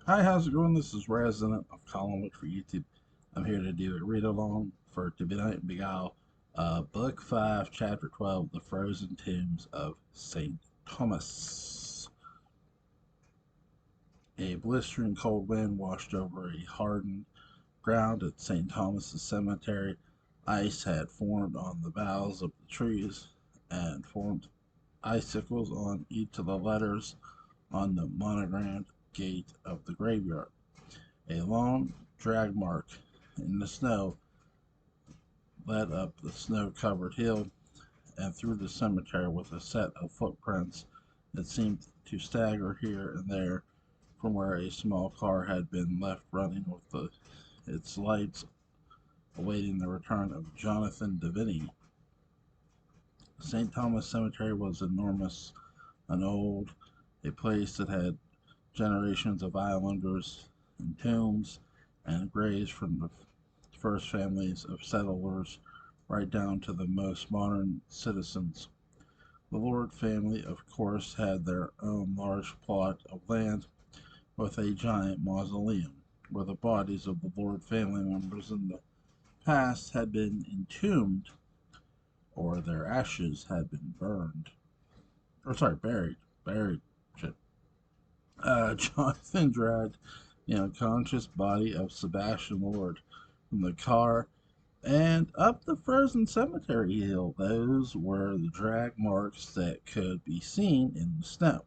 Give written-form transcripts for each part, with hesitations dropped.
Hi, how's it going? This is Resident of Collinwood for YouTube. I'm here to do a read along for Benight and Beguile, Book 5, Chapter 12, The Frozen Tombs of St. Thomas. A blistering cold wind washed over a hardened ground at St. Thomas's Cemetery. Ice had formed on the boughs of the trees and formed icicles on each of the letters on the monogrammed gate of the graveyard. A long drag mark in the snow led up the snow-covered hill and through the cemetery with a set of footprints that seemed to stagger here and there from where a small car had been left running with its lights awaiting the return of Jonathan Deviney. St. Thomas Cemetery was enormous and old, a place that had generations of islanders and tombs and graves from the first families of settlers right down to the most modern citizens. The Lord family, of course, had their own large plot of land with a giant mausoleum where the bodies of the Lord family members in the past had been entombed or their ashes had been burned. Or sorry, buried. Buried. Shit. Jonathan dragged the unconscious body of Sebastian Lord from the car and up the frozen cemetery hill. Those were the drag marks that could be seen in the snow.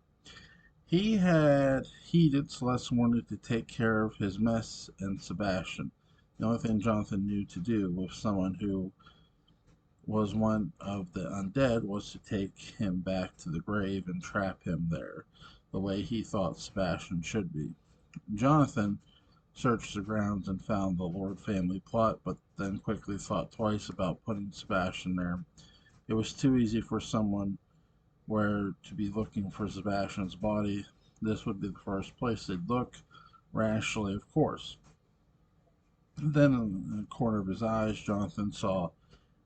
He had heeded Celeste wanted to take care of his mess and Sebastian. The only thing Jonathan knew to do with someone who was one of the undead was to take him back to the grave and trap him there, the way he thought Sebastian should be. Jonathan searched the grounds and found the Lord family plot, but then quickly thought twice about putting Sebastian there. It was too easy for someone where to be looking for Sebastian's body. This would be the first place they'd look, rationally, of course. Then, in the corner of his eyes, Jonathan saw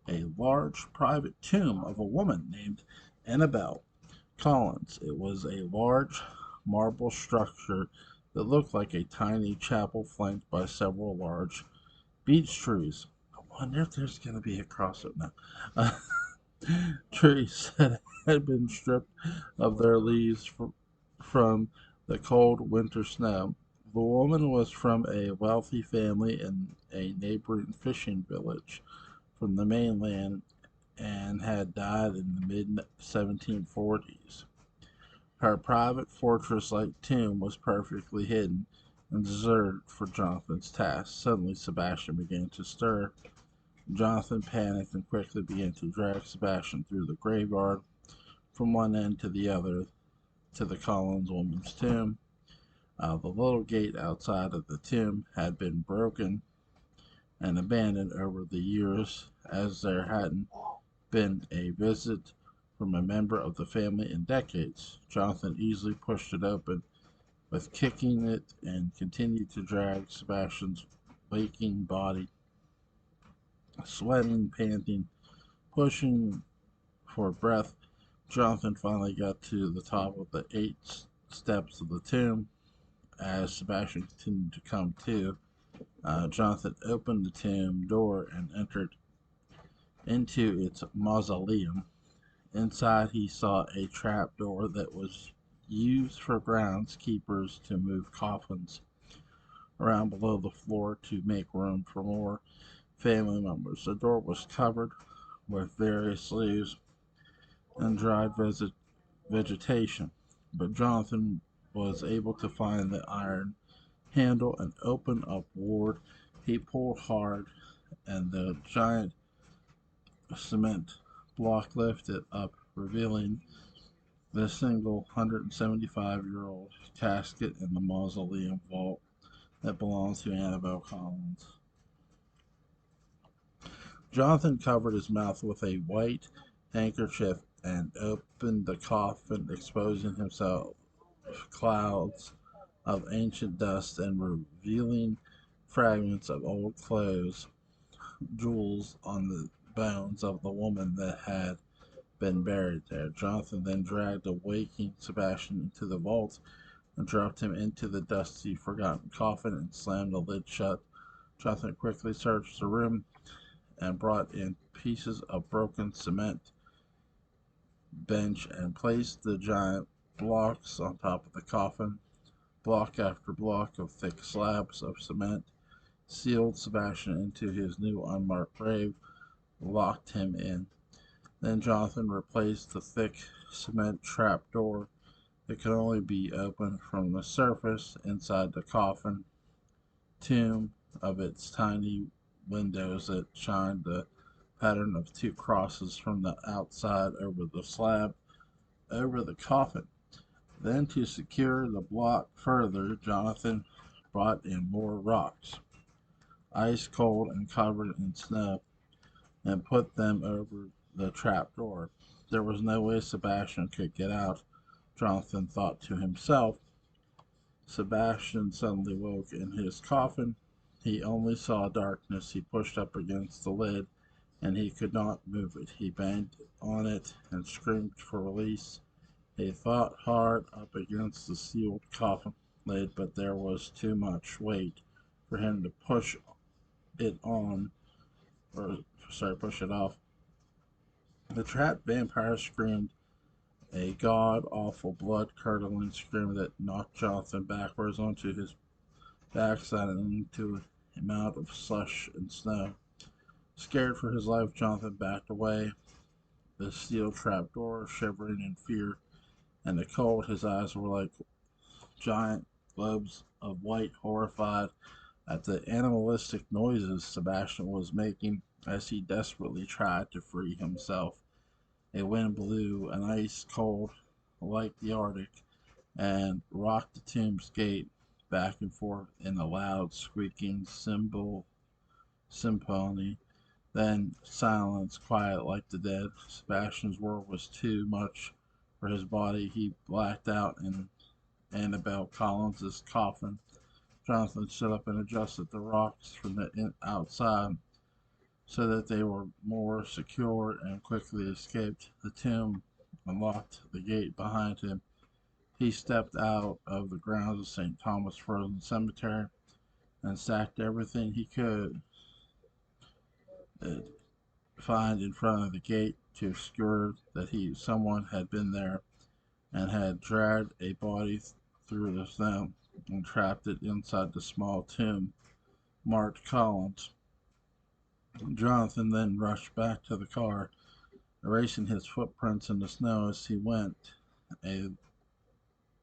a large private tomb of a woman named Annabel Collins. It was a large marble structure that looked like a tiny chapel flanked by several large beech trees. I wonder if there's going to be a crossover now. Trees that had been stripped of their leaves from the cold winter snow. The woman was from a wealthy family in a neighboring fishing village from the mainland and had died in the mid 1740s. Her private fortress like tomb was perfectly hidden and deserted for Jonathan's task. Suddenly, Sebastian began to stir. Jonathan panicked and quickly began to drag Sebastian through the graveyard from one end to the other to the Collins woman's tomb. The little gate outside of the tomb had been broken and abandoned over the years as there hadn't been a visit from a member of the family in decades. Jonathan easily pushed it open with kicking it and continued to drag Sebastian's waking body, sweating, panting, pushing for breath. Jonathan finally got to the top of the 8 steps of the tomb. As Sebastian continued to come to, Jonathan opened the tomb door and entered into its mausoleum. Inside, he saw a trap door that was used for groundskeepers to move coffins around below the floor to make room for more family members. The door was covered with various leaves and dried vegetation, but Jonathan was able to find the iron handle and open up ward. He pulled hard, and the giant cement block lifted up, revealing the single 175-year-old casket in the mausoleum vault that belongs to Annabel Collins. Jonathan covered his mouth with a white handkerchief and opened the coffin, exposing himself clouds of ancient dust and revealing fragments of old clothes, jewels on the bones of the woman that had been buried there. Jonathan then dragged a waking Sebastian into the vault and dropped him into the dusty, forgotten coffin and slammed the lid shut. Jonathan quickly searched the room and brought in pieces of broken cement bench and placed the giant blocks on top of the coffin. Block after block of thick slabs of cement sealed Sebastian into his new unmarked grave, locked him in. Then Jonathan replaced the thick cement trap door that could only be opened from the surface inside the coffin tomb of its tiny windows that shined the pattern of two crosses from the outside over the slab over the coffin. Then, to secure the block further, Jonathan brought in more rocks, ice cold and covered in snow, and put them over the trap door. There was no way Sebastian could get out, Jonathan thought to himself. Sebastian suddenly woke in his coffin. He only saw darkness. He pushed up against the lid, and he could not move it. He banged on it and screamed for release. He fought hard up against the sealed coffin lid, but there was too much weight for him to it on, push it off. The trapped vampire screamed a god awful, blood curdling scream that knocked Jonathan backwards onto his backside and into a mound of slush and snow. Scared for his life, Jonathan backed away, the steel trap door shivering in fear and the cold. His eyes were like giant globes of white, horrified at the animalistic noises Sebastian was making as he desperately tried to free himself. A wind blew, an ice cold like the Arctic, and rocked the tomb's gate back and forth in a loud, squeaking symphony. Then silence, quiet like the dead. Sebastian's world was too much for his body. He blacked out in Annabel Collins's coffin. Jonathan stood up and adjusted the rocks from the outside so that they were more secure and quickly escaped the tomb and locked the gate behind him. He stepped out of the grounds of St. Thomas Frozen Cemetery and stacked everything he could uh, find in front of the gate to secure that someone had been there and had dragged a body through the snow and trapped it inside the small tomb marked Collins. Jonathan then rushed back to the car, erasing his footprints in the snow as he went. A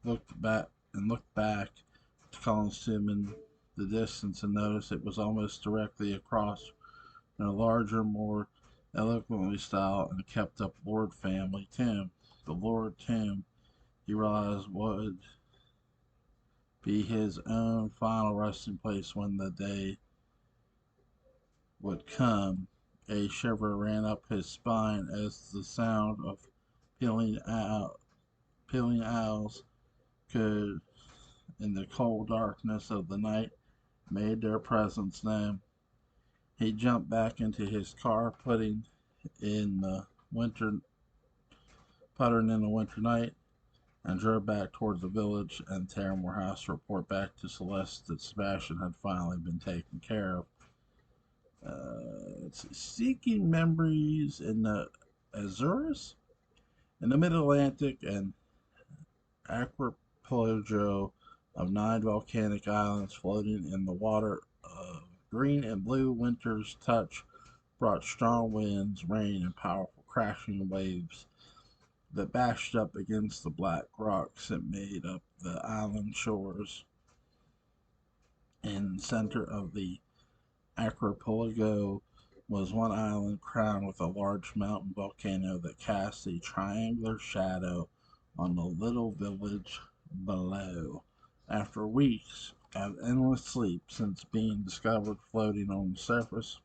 looked back to Collins' tomb in the distance and noticed it was almost directly across from a larger, more eloquently styled and kept up Lord family tomb. The Lord tomb, he realized, would be his own final resting place when the day would come. A shiver ran up his spine as the sound of peeling out peeling owls could, in the cold darkness of the night, made their presence known. He jumped back into his car, in the winter puttering in the winter night, and drove back towards the village and Terramore House to report back to Celeste that Sebastian had finally been taken care of. Seeking memories in the Azores, in the Mid-Atlantic and archipelago of 9 volcanic islands floating in the water of green and blue. Winter's touch brought strong winds, rain, and powerful crashing waves that bashed up against the black rocks that made up the island shores. In the center of the archipelago was one island crowned with a large mountain volcano that cast a triangular shadow on the little village below. After weeks of endless sleep since being discovered floating on the surface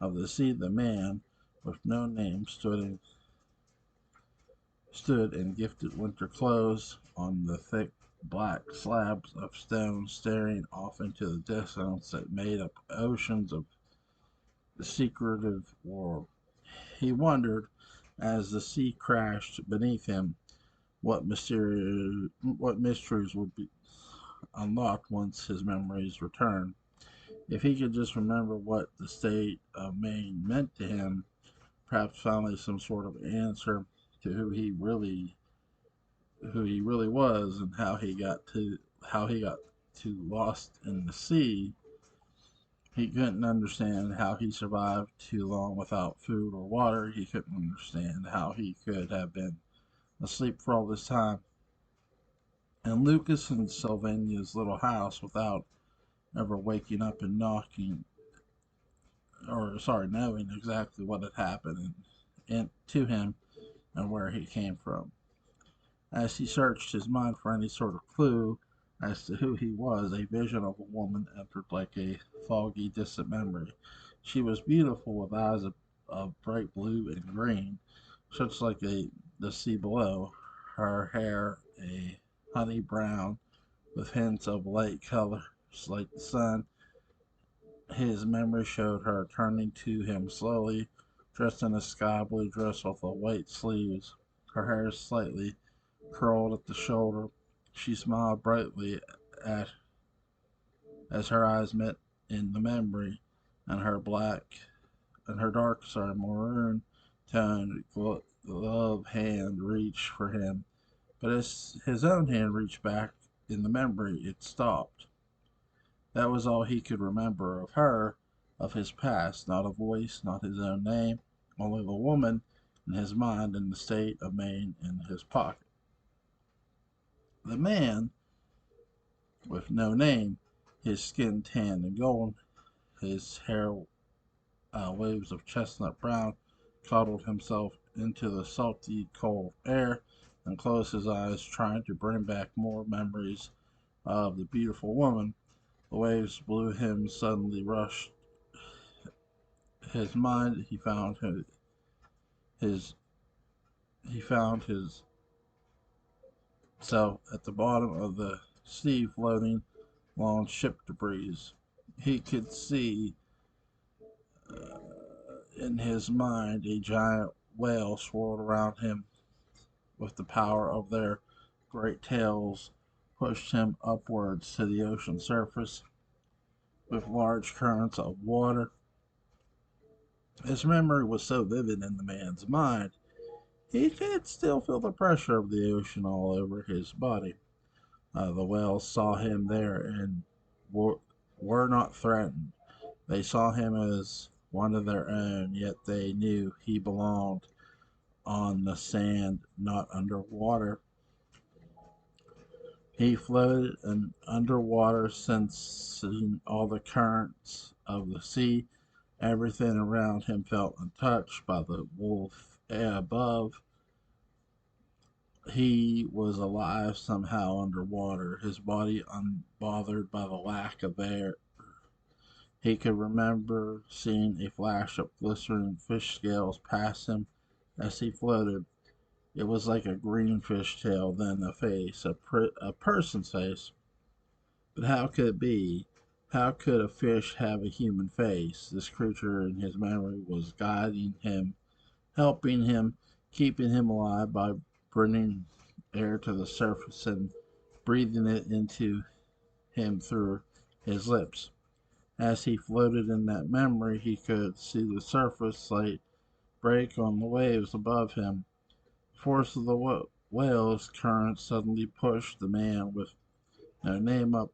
of the sea, the man with no name stood in gifted winter clothes on the thick black slabs of stone, staring off into the distance that made up oceans of the secretive world. He wondered, as the sea crashed beneath him, what mysteries would be unlocked once his memories returned. If he could just remember what the state of Maine meant to him, perhaps finally some sort of answer to who he really was and how he got to lost in the sea. He couldn't understand how he survived too long without food or water. He couldn't understand how he could have been asleep for all this time. And Lucas and Sylvania's little house without ever waking up and knowing exactly what had happened and to him and where he came from. As he searched his mind for any sort of clue as to who he was, a vision of a woman entered like a foggy, distant memory. She was beautiful with eyes of bright blue and green, such like the sea below. Her hair a honey brown with hints of light colors like the sun. His memory showed her turning to him slowly, dressed in a sky blue dress with white sleeves. Her hair slightly curled at the shoulder. She smiled brightly at as her eyes met in the memory, and her dark, maroon toned glove hand reached for him. But as his own hand reached back in the memory, it stopped. That was all he could remember of her, of his past, not a voice, not his own name, only the woman in his mind and the state of Maine in his pocket. The man with no name, his skin tanned and golden, his hair waves of chestnut brown, cuddled himself into the salty, cold air and closed his eyes, trying to bring back more memories of the beautiful woman. The waves blew him, suddenly rushed his mind. His he found himself at the bottom of the sea, floating along ship debris. He could see in his mind a giant whale swirled around him with the power of their great tails pushed him upwards to the ocean surface with large currents of water. His memory was so vivid in the man's mind, he could still feel the pressure of the ocean all over his body. The whales saw him there and were, were not threatened. They saw him as one of their own, yet they knew he belonged on the sand, not underwater. He floated and underwater, sensing all the currents of the sea. Everything around him felt untouched by the wolf above. He was alive somehow underwater, his body unbothered by the lack of air. He could remember seeing a flash of glistening fish scales pass him as he floated. It was like a green fish tail, then a face, a person's face. But how could it be? How could a fish have a human face? This creature in his memory was guiding him, helping him, keeping him alive by bringing air to the surface and breathing it into him through his lips. As he floated in that memory, he could see the surface light break on the waves above him. The force of the whale's current suddenly pushed the man with no name up.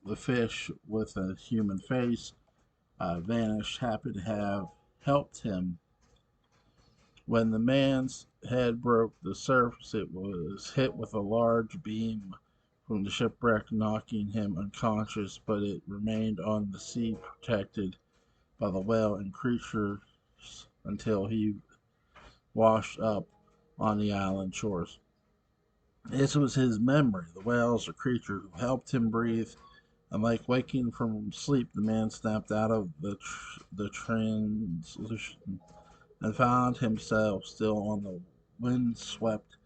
The fish with a human face vanished, happy to have helped him. When the man's head broke the surface, it was hit with a large beam from the shipwreck, knocking him unconscious, but it remained on the sea, protected by the whale and creatures until he washed up on the island shores. This was his memory. The whales, a creature who helped him breathe, and like waking from sleep, the man snapped out of the transition and found himself still on the wind-swept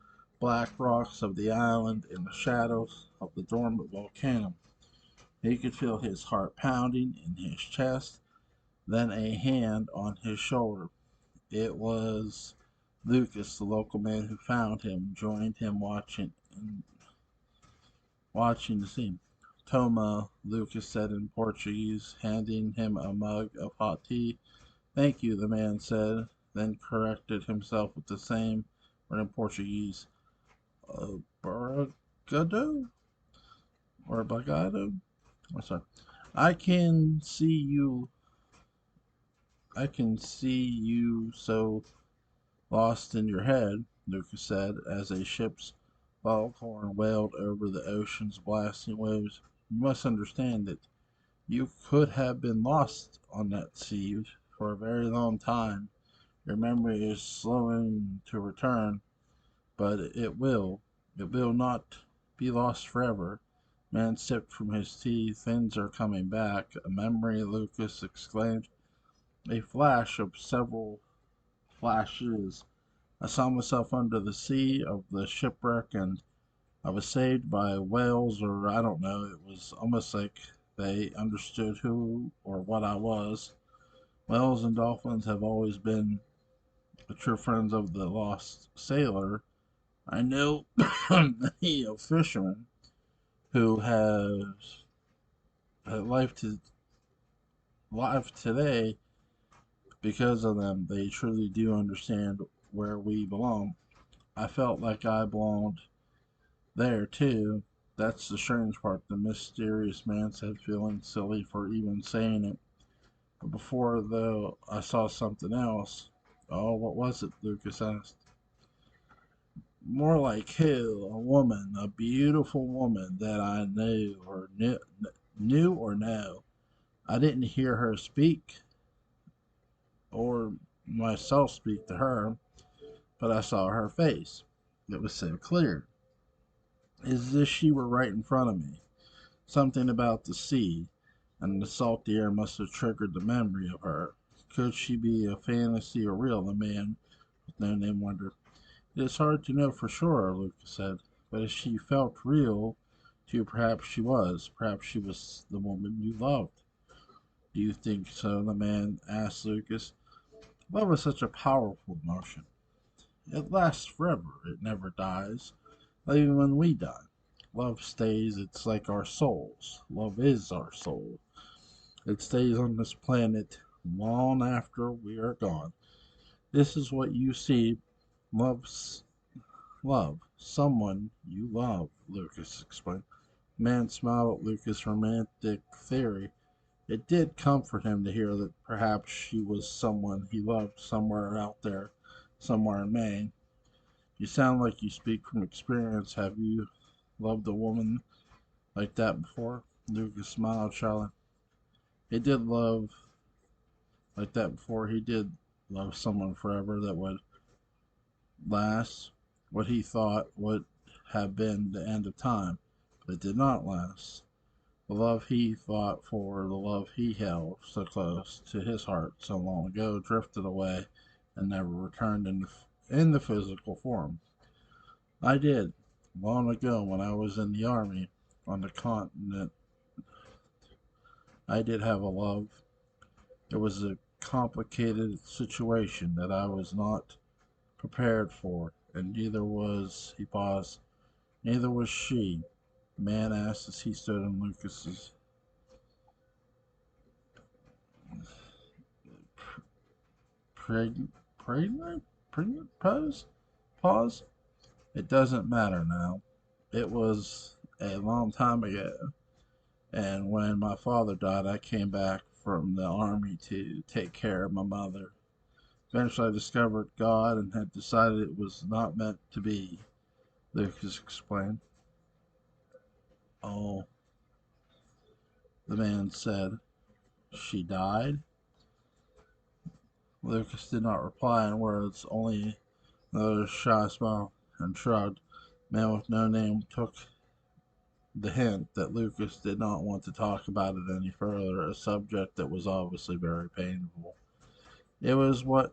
black rocks of the island in the shadows of the dormant volcano. He could feel his heart pounding in his chest, then a hand on his shoulder. It was Lucas, the local man who found him, joined him watching the scene. Toma, Lucas said in Portuguese, handing him a mug of hot tea. Thank you, the man said, then corrected himself with the same word in Portuguese. Baragado? Or bagado? I'm sorry. I can see you. I can see you so lost in your head, Lucas said, as a ship's foghorn wailed over the ocean's blasting waves. You must understand that you could have been lost on that sea for a very long time. Your memory is slowing to return, but it will. It will not be lost forever. Man sipped from his tea. Things are coming back. A memory, Lucas exclaimed. A flash of several flashes. I saw myself under the sea of the shipwreck, and I was saved by whales, or I don't know. It was almost like they understood who or what I was. Whales and dolphins have always been the true friends of the lost sailor. I know many a fisherman who has life to life today because of them. They truly do understand where we belong. I felt like I belonged there too. That's the strange part. The mysterious man said, feeling silly for even saying it. But before, though, I saw something else. Oh, what was it? Lucas asked. More like who? A woman, a beautiful woman that I knew or know. I didn't hear her speak or myself speak to her, but I saw her face. It was so clear, as if she were right in front of me. Something about the sea and the salty air must have triggered the memory of her. Could she be a fantasy or real? The man with no name wondered. It is hard to know for sure, Lucas said, but if she felt real to you, perhaps she was. Perhaps she was the woman you loved. Do you think so? The man asked Lucas. Love is such a powerful emotion. It lasts forever. It never dies, even when we die. Love stays. It's like our souls. Love is our soul. It stays on this planet long after we are gone. This is what you see. Love's love. Someone you love, Lucas explained. The man smiled at Lucas' romantic theory. It did comfort him to hear that perhaps she was someone he loved somewhere out there, somewhere in Maine. You sound like you speak from experience. Have you loved a woman like that before? Lucas smiled shyly. He did love like that before. He did love someone forever that would last what he thought would have been the end of time, but it did not last. The love he fought for, the love he held so close to his heart so long ago, drifted away and never returned in the physical form. I did, long ago when I was in the army on the continent. I did have a love. It was a complicated situation that I was not prepared for, and neither was he paused. Neither was she. The man asked as he stood in Lucas's pregnant, pregnant pause. It doesn't matter now. It was a long time ago, and when my father died, I came back from the army to take care of my mother. Eventually, I discovered God and had decided it was not meant to be. Lucas explained. Oh, the man said. She died? Lucas did not reply in words, only another shy smile, and shrugged. The man with no name took the hint that Lucas did not want to talk about it any further, a subject that was obviously very painful. It was what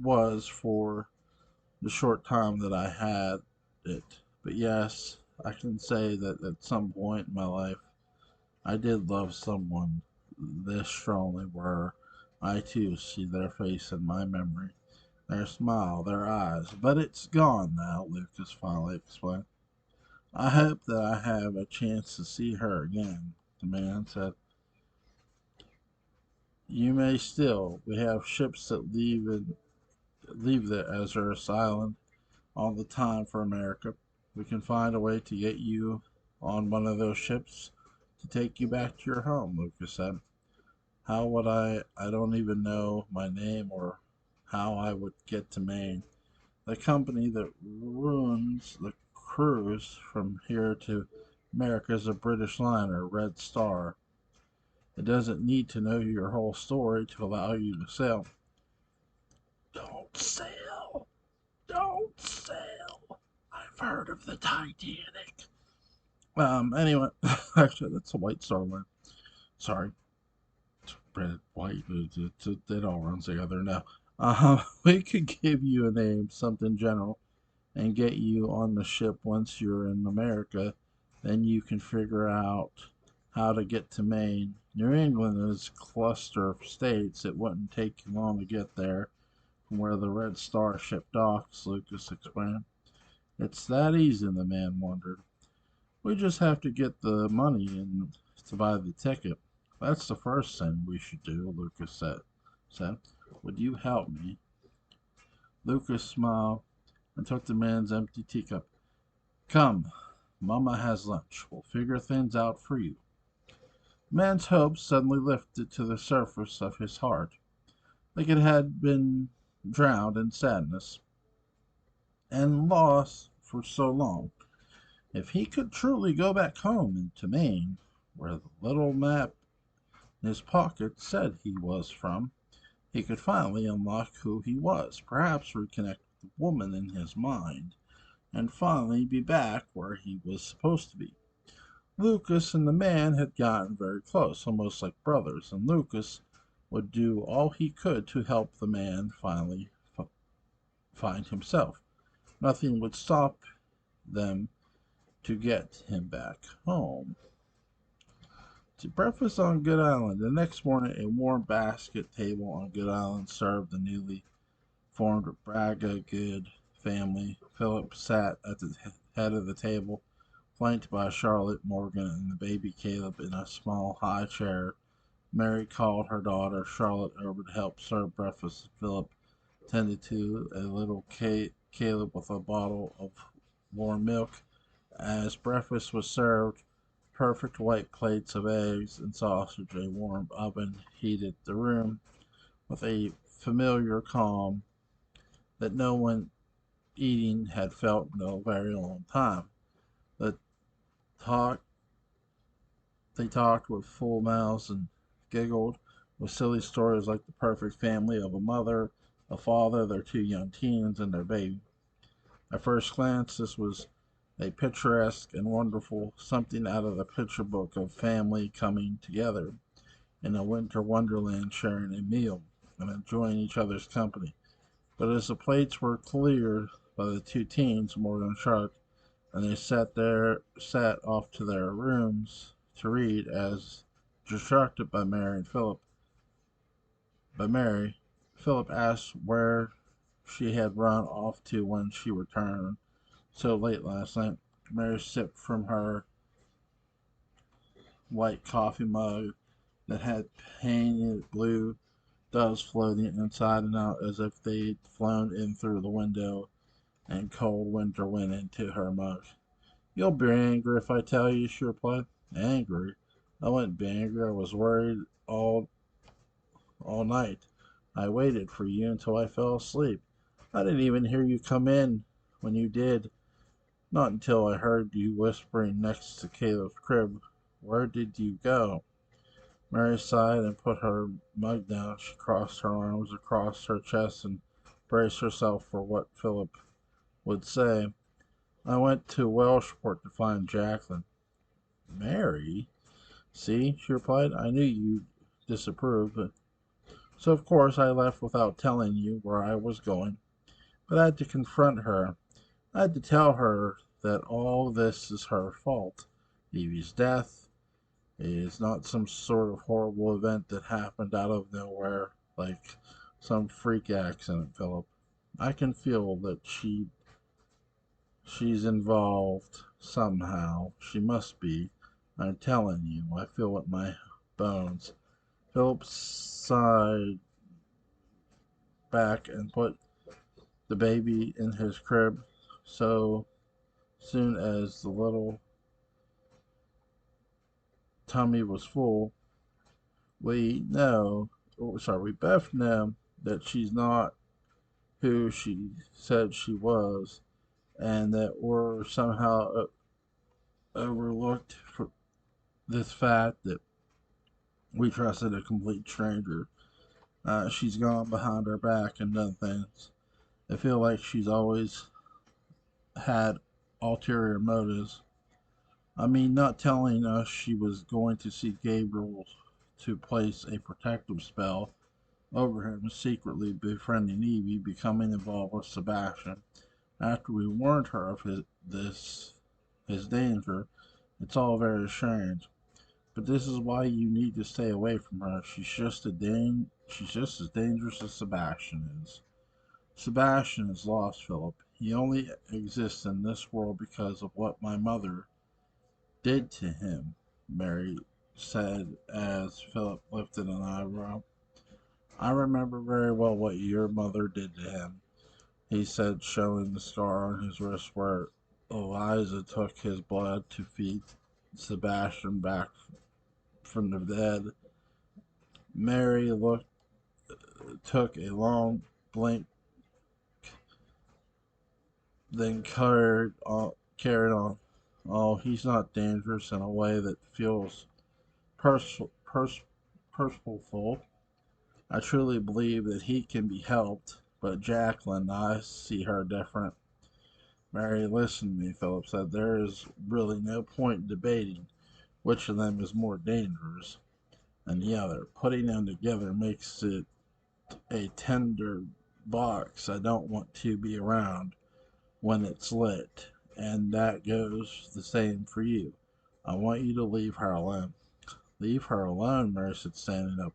was for the short time that I had it. But yes, I can say that at some point in my life, I did love someone this strongly where I too see their face in my memory. Their smile, their eyes. But it's gone now, Lucas finally explained. I hope that I have a chance to see her again, the man said. You may still. We have ships that leave the Azores Island all the time for America. We can find a way to get you on one of those ships to take you back to your home, Lucas said. How would I? I don't even know my name or how I would get to Maine. The company that runs the cruise from here to America is a British liner, Red Star. It doesn't need to know your whole story to allow you to sail. Don't sail! Don't sail! I've heard of the Titanic. Anyway, actually, that's a White Star line. Sorry. Red, white, it all runs together now. We could give you a name, something general, and get you on the ship once you're in America. Then you can figure out how to get to Maine. New England is a cluster of states. It wouldn't take you long to get there from where the Red Star ship docks, Lucas explained. It's that easy, the man wondered. We just have to get the money and to buy the ticket. That's the first thing we should do, Lucas said. Would you help me? Lucas smiled and took the man's empty teacup. Come, Mama has lunch. We'll figure things out for you. The man's hopes suddenly lifted to the surface of his heart, like it had been drowned in sadness and loss for so long. If he could truly go back home to Maine, where the little map in his pocket said he was from, he could finally unlock who he was, perhaps reconnect with the woman in his mind, and finally be back where he was supposed to be. Lucas and the man had gotten very close, almost like brothers, and Lucas would do all he could to help the man finally find himself. Nothing would stop them to get him back home. To breakfast on Good Island. The next morning, a warm basket table on Good Island served the newly formed Braga Good family. Philip sat at the head of the table, flanked by Charlotte, Morgan, and the baby Caleb in a small high chair. Mary called her daughter Charlotte over to help serve breakfast. Philip tended to a little Caleb with a bottle of warm milk. As breakfast was served, perfect white plates of eggs and sausage, a warm oven heated the room with a familiar calm that no one eating had felt in a very long time. The talk They talked with full mouths and giggled with silly stories like the perfect family of a mother, a father, their two young teens, and their baby. At first glance, this was a picturesque and wonderful something out of the picture book of family coming together in a winter wonderland, sharing a meal and enjoying each other's company. But as the plates were cleared by the two teens, Morgan and Charlotte, and they sat off to their rooms to read, as distracted by Mary and Philip. By Mary, Philip asked where she had run off to when she returned so late last night. Mary sipped from her white coffee mug that had painted blue doves floating inside and out as if they'd flown in through the window and cold winter wind into her mug. You'll be angry if I tell you, she replied. Angry? I wouldn't be angry. I was worried all night. I waited for you until I fell asleep. I didn't even hear you come in when you did. Not until I heard you whispering next to Caleb's crib. Where did you go? Mary sighed and put her mug down. She crossed her arms across her chest and braced herself for what Philip would say. I went to Welshport to find Jacqueline. Mary? See, she replied, I knew you'd disapprove. So of course I left without telling you where I was going. But I had to confront her. I had to tell her that all this is her fault. Evie's death is not some sort of horrible event that happened out of nowhere, like some freak accident, Philip. I can feel that she's involved somehow. She must be. I'm telling you, I feel it in my bones. Philip sighed back and put the baby in his crib. So soon as the little tummy was full, we know, we both know that she's not who she said she was, and that we're somehow overlooked for this fact that we trusted a complete stranger. She's gone behind our back and done things. I feel like she's always had ulterior motives. I mean, not telling us she was going to see Gabriel to place a protective spell over him, secretly befriending Evie, becoming involved with Sebastian. After we warned her of his danger, it's all very strange. But this is why you need to stay away from her. She's just as dangerous as Sebastian is. Sebastian is lost, Philip. He only exists in this world because of what my mother did to him, Mary said as Philip lifted an eyebrow. I remember very well what your mother did to him, he said, showing the scar on his wrist where Eliza took his blood to feed Sebastian back from the dead. Mary took a long blink, then carried on. Oh, he's not dangerous in a way that feels purposeful. I truly believe that he can be helped, but Jacqueline, I see her different. Mary, listen to me, Philip said. There is really no point in debating which of them is more dangerous than the other. Putting them together makes it a tender box I don't want to be around when it's lit, and that goes the same for you. I want you to leave her alone. Leave her alone, Mary said, standing up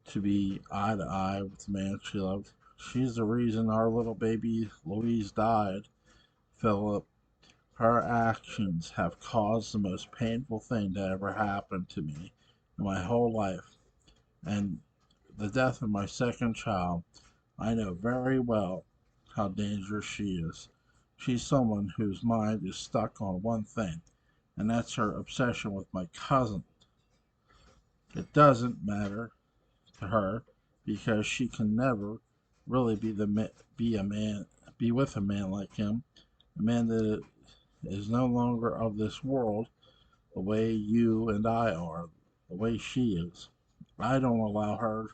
to be eye to eye with the man she loved. She's the reason our little baby Louise died, Philip. Her actions have caused the most painful thing that ever happened to me in my whole life, and the death of my second child. I know very well how dangerous she is. She's someone whose mind is stuck on one thing, and that's her obsession with my cousin. It doesn't matter to her because she can never really be with a man like him, a man that is no longer of this world, the way you and I are, the way she is. I don't allow her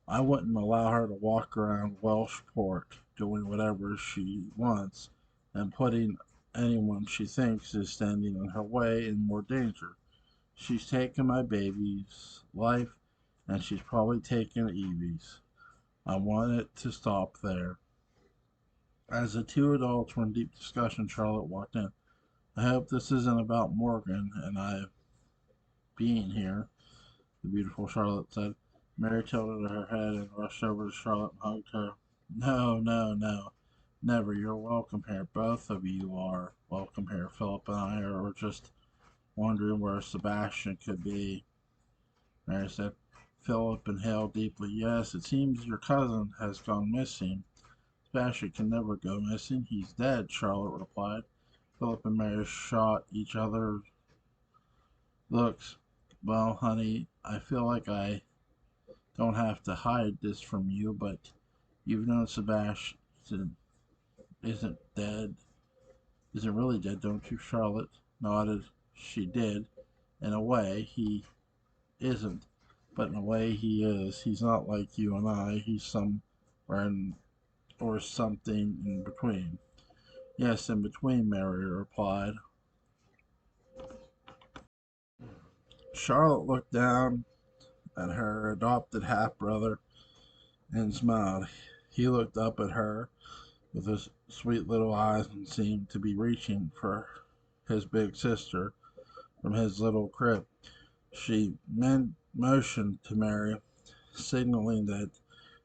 I wouldn't allow her to walk around Welshport doing whatever she wants and putting anyone she thinks is standing in her way in more danger. She's taken my baby's life, and she's probably taken Evie's. I want it to stop there. As the two adults were in deep discussion, Charlotte walked in. I hope this isn't about Morgan and I being here, the beautiful Charlotte said. Mary tilted her head and rushed over to Charlotte and hugged her. No, no, no. Never. You're welcome here. Both of you are welcome here. Philip and I are just wondering where Sebastian could be, Mary said. Philip inhaled deeply. Yes, it seems your cousin has gone missing. Sebastian can never go missing. He's dead, Charlotte replied. Philip and Mary shot each other looks. Well, honey, I feel like I don't have to hide this from you, but you've known Sebastian isn't dead. Isn't really dead, don't you? Charlotte nodded. She did. In a way, he isn't. But in a way, he is. He's not like you and I. He's somewhere in, or something in between. Yes, in between, Mary replied. Charlotte looked down at her adopted half brother and smiled. He looked up at her with his sweet little eyes and seemed to be reaching for his big sister from his little crib. She motioned to Mary, signaling that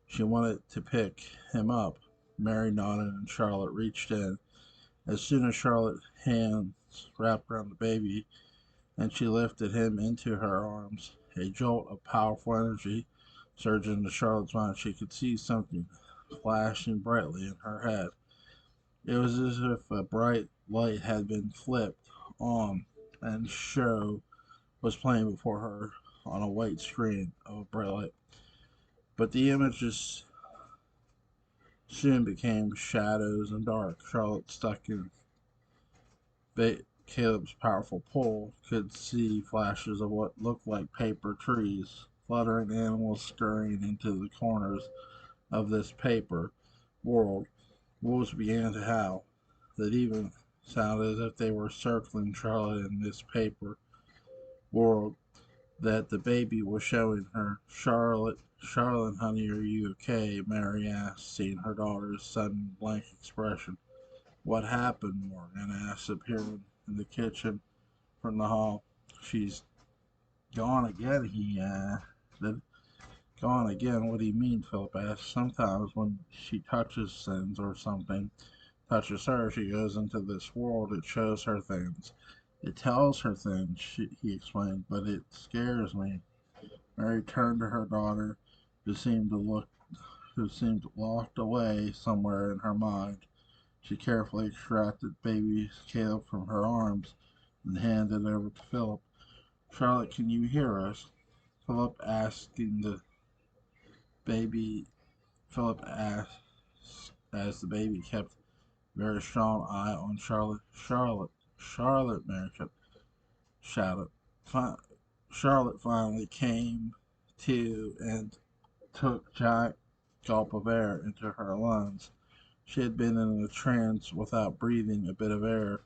She wanted to pick him up. Mary nodded and Charlotte reached in. As soon as Charlotte's hands wrapped around the baby and she lifted him into her arms, a jolt of powerful energy surged into Charlotte's mind. She could see something flashing brightly in her head. It was as if a bright light had been flipped on and show was playing before her on a white screen of a bright light. But the images soon became shadows and dark. Charlotte, stuck in Caleb's powerful pull, could see flashes of what looked like paper trees, fluttering animals scurrying into the corners of this paper world. Wolves began to howl, that even sounded as if they were circling Charlotte in this paper world that the baby was showing her. Charlotte, honey, are you okay? Mary asked, seeing her daughter's sudden blank expression. What happened? Morgan asked, appearing in the kitchen from the hall. She's gone again, he said. Gone again? What do you mean? Philip asked. Sometimes when she touches things or something touches her, she goes into this world. It shows her things. It tells her things, he explained, but it scares me. Mary turned to her daughter, who seemed to look who seemed locked away somewhere in her mind. She carefully extracted baby Caleb from her arms and handed it over to Philip. Charlotte, can you hear us? Philip asking the baby Philip asked as the baby kept a very strong eye on Charlotte. Charlotte, Mary shouted. Charlotte finally came to and took a giant gulp of air into her lungs. She had been in a trance without breathing a bit of air.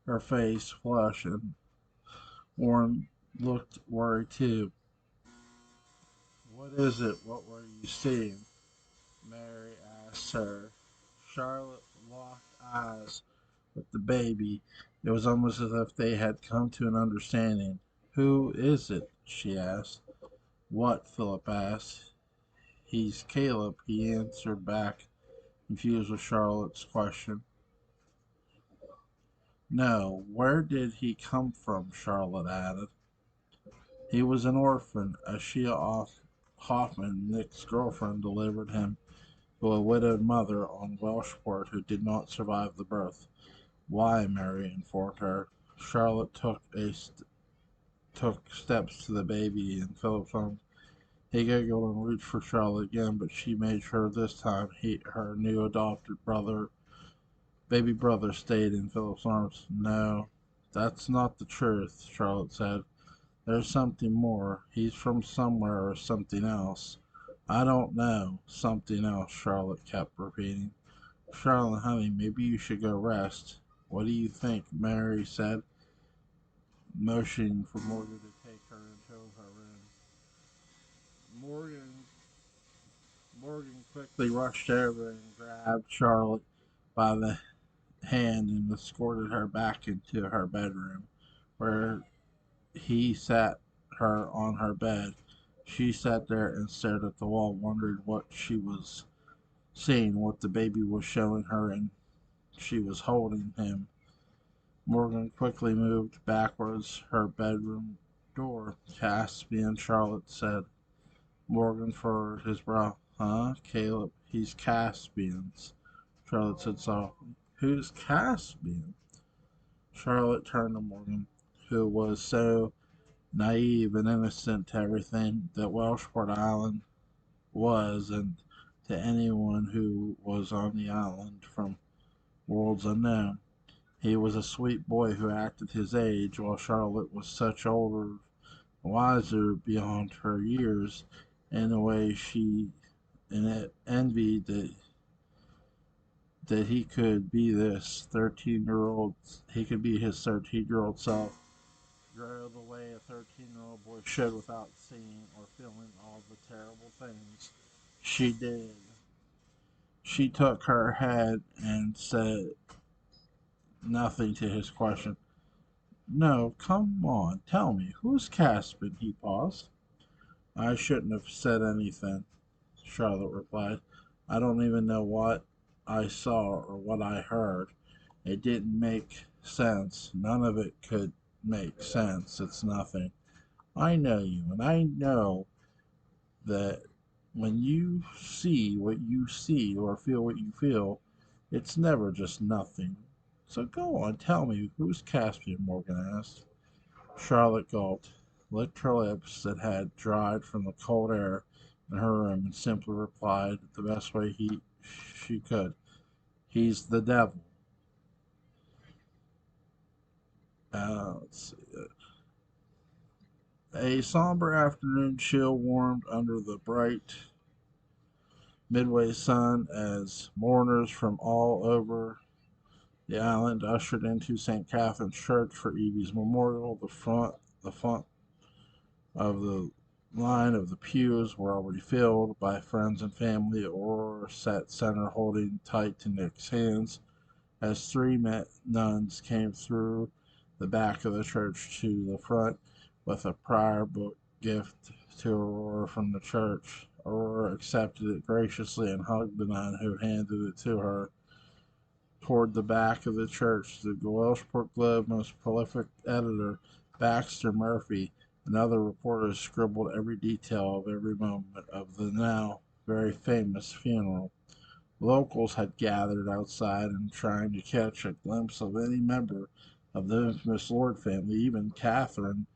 Her face flushed and Warren looked worried too. What is it? What were you seeing? Mary asked her. Charlotte locked eyes with the baby. It was almost as if they had come to an understanding. Who is it? She asked. What? Philip asked. He's Caleb, he answered back, confused with Charlotte's question. No, where did he come from? Charlotte added. He was an orphan. Ashia Hoffman, Nick's girlfriend, delivered him to a widowed mother on Welshport who did not survive the birth. Why? Mary informed her. Charlotte took steps to the baby in Philip's arms. He giggled and reached for Charlotte again, but she made sure this time her new adopted baby brother, stayed in Philip's arms. No, that's not the truth, Charlotte said. There's something more. He's from somewhere or something else. I don't know. Something else, Charlotte kept repeating. Charlotte, honey, maybe you should go rest. What do you think? Mary said, motioning for Morgan to take her into her room. Morgan Morgan quickly rushed over and grabbed Charlotte by the hand and escorted her back into her bedroom, where he sat her on her bed. She sat there and stared at the wall, wondering what she was seeing, what the baby was showing her, and she was holding him. Morgan quickly moved backwards her bedroom door. Caspian, Charlotte said. Morgan furrowed his brow. Huh? Caleb, he's Caspian's. Charlotte said softly. Who's Caspian? Charlotte turned to Morgan, who was so naive and innocent to everything that Welshport Island was, and to anyone who was on the island from worlds unknown. He was a sweet boy who acted his age, while Charlotte was such older, wiser beyond her years, in a way she envied that he could be this 13-year-old, he could be his 13-year-old self, grow the way a 13-year-old boy should without seeing or feeling all the terrible things she did. She took her head and said nothing to his question. No, come on, tell me, who's Caspian? He paused. I shouldn't have said anything, Charlotte replied. I don't even know what I saw or what I heard. It didn't make sense. None of it could make sense. It's nothing. I know you, and I know that when you see what you see or feel what you feel, it's never just nothing. So go on, tell me, who's Caspian? Morgan asked. Charlotte gulped, licked her lips that had dried from the cold air in her room, and simply replied the best way she could. He's the devil. Let's see. A somber afternoon chill warmed under the bright midway sun as mourners from all over the island ushered into St. Catherine's Church for Evie's memorial. The front of the line of the pews were already filled by friends and family. Aurora sat center, holding tight to Nick's hands as three nuns came through the back of the church to the front with a prayer book gift to Aurora from the church. Aurora accepted it graciously and hugged the nun who handed it to her. Toward the back of the church, the Welshport Globe most prolific editor, Baxter Murphy, and other reporters scribbled every detail of every moment of the now very famous funeral. Locals had gathered outside and trying to catch a glimpse of any member of the infamous Lord family. Even Catherine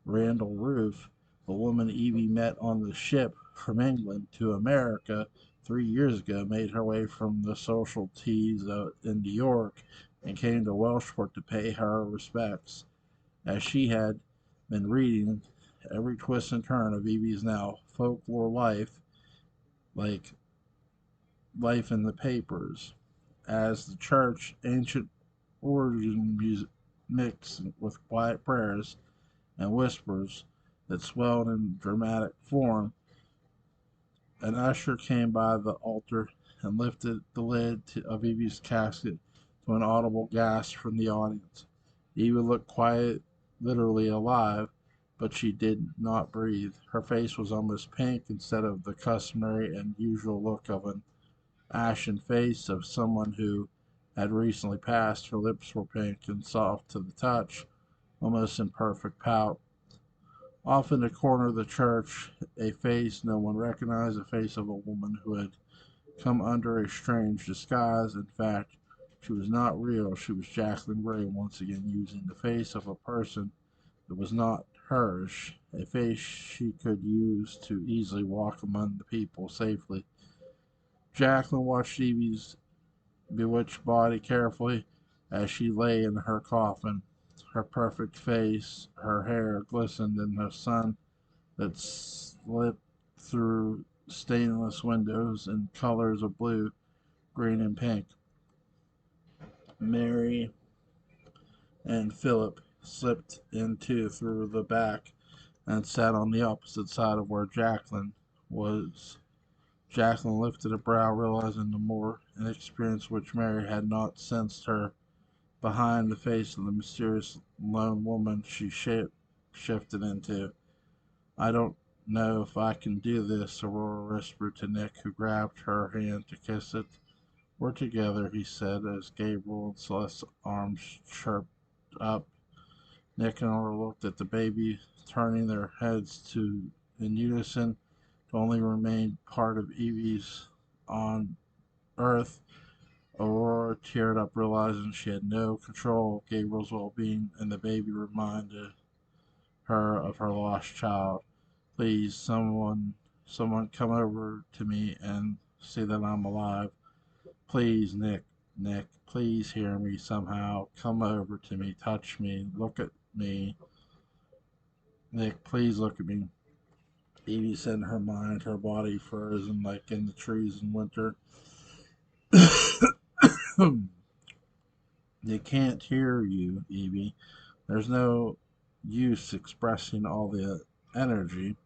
Randall Roof, the woman Evie met on the ship from England to America 3 years ago, made her way from the social teas in New York and came to Welshport to pay her respects, as she had been reading every twist and turn of Evie's now folklore life, like life in the papers, as the church ancient organ music mixed with quiet prayers and whispers that swelled in dramatic form. An usher came by the altar and lifted the lid of Evie's casket to an audible gasp from the audience. Evie looked quiet, literally alive, but she did not breathe. Her face was almost pink instead of the customary and usual look of an ashen face of someone who had recently passed. Her lips were pink and soft to the touch, almost in perfect pout. Off in the corner of the church, a face no one recognized, the face of a woman who had come under a strange disguise. In fact, she was not real. She was Jacqueline Gray once again, using the face of a person that was not hers, a face she could use to easily walk among the people safely. Jacqueline watched Evie's bewitched body carefully as she lay in her coffin. Her perfect face, her hair glistened in the sun that slipped through stainless windows in colors of blue, green, and pink. Mary and Philip slipped into through the back and sat on the opposite side of where Jacqueline was. Jacqueline lifted a brow, realizing the more inexperienced which Mary had not sensed her behind the face of the mysterious lone woman she shifted into. I don't know if I can do this, Aurora whispered to Nick, who grabbed her hand to kiss it. We're together, he said, as Gabriel and Celeste's arms chirped up. Nick and Aurora looked at the baby, turning their heads to in unison to only remain part of Evie's on Earth. Aurora teared up, realizing she had no control of Gabriel's well-being, and the baby reminded her of her lost child. Please, someone come over to me and see that I'm alive. Please, Nick, please hear me somehow. Come over to me, touch me, look at me. Nick, please look at me. Evie said in her mind, her body frozen like in the trees in winter. They can't hear you, Evie. There's no use expressing all the energy.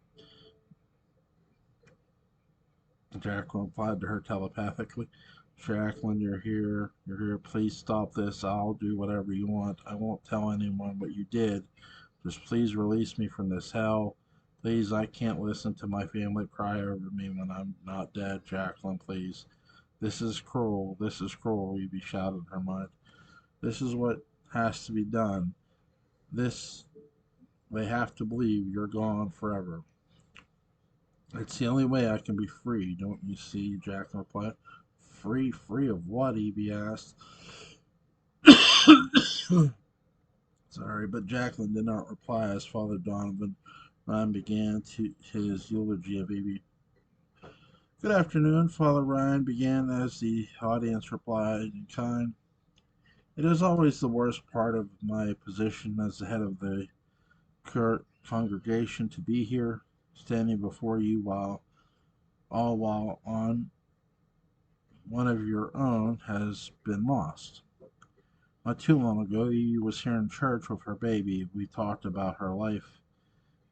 Jacqueline replied to her telepathically. Jacqueline, you're here. You're here. Please stop this. I'll do whatever you want. I won't tell anyone what you did. Just please release me from this hell Please, I can't listen to my family cry over me when I'm not dead. Jacqueline, please. This is cruel. This is cruel, Evie shouted in her mind. This is what has to be done. This, they have to believe you're gone forever. It's the only way I can be free, don't you see? Jacqueline replied. Free, free of what? Evie asked. Sorry, but Jacqueline did not reply as Father Donovan Ryan began his eulogy of Evie. Good afternoon, Father Ryan began as the audience replied in kind. It is always the worst part of my position as the head of the congregation to be here, standing before you while on one of your own has been lost. Not too long ago, Evie was here in church with her baby. We talked about her life,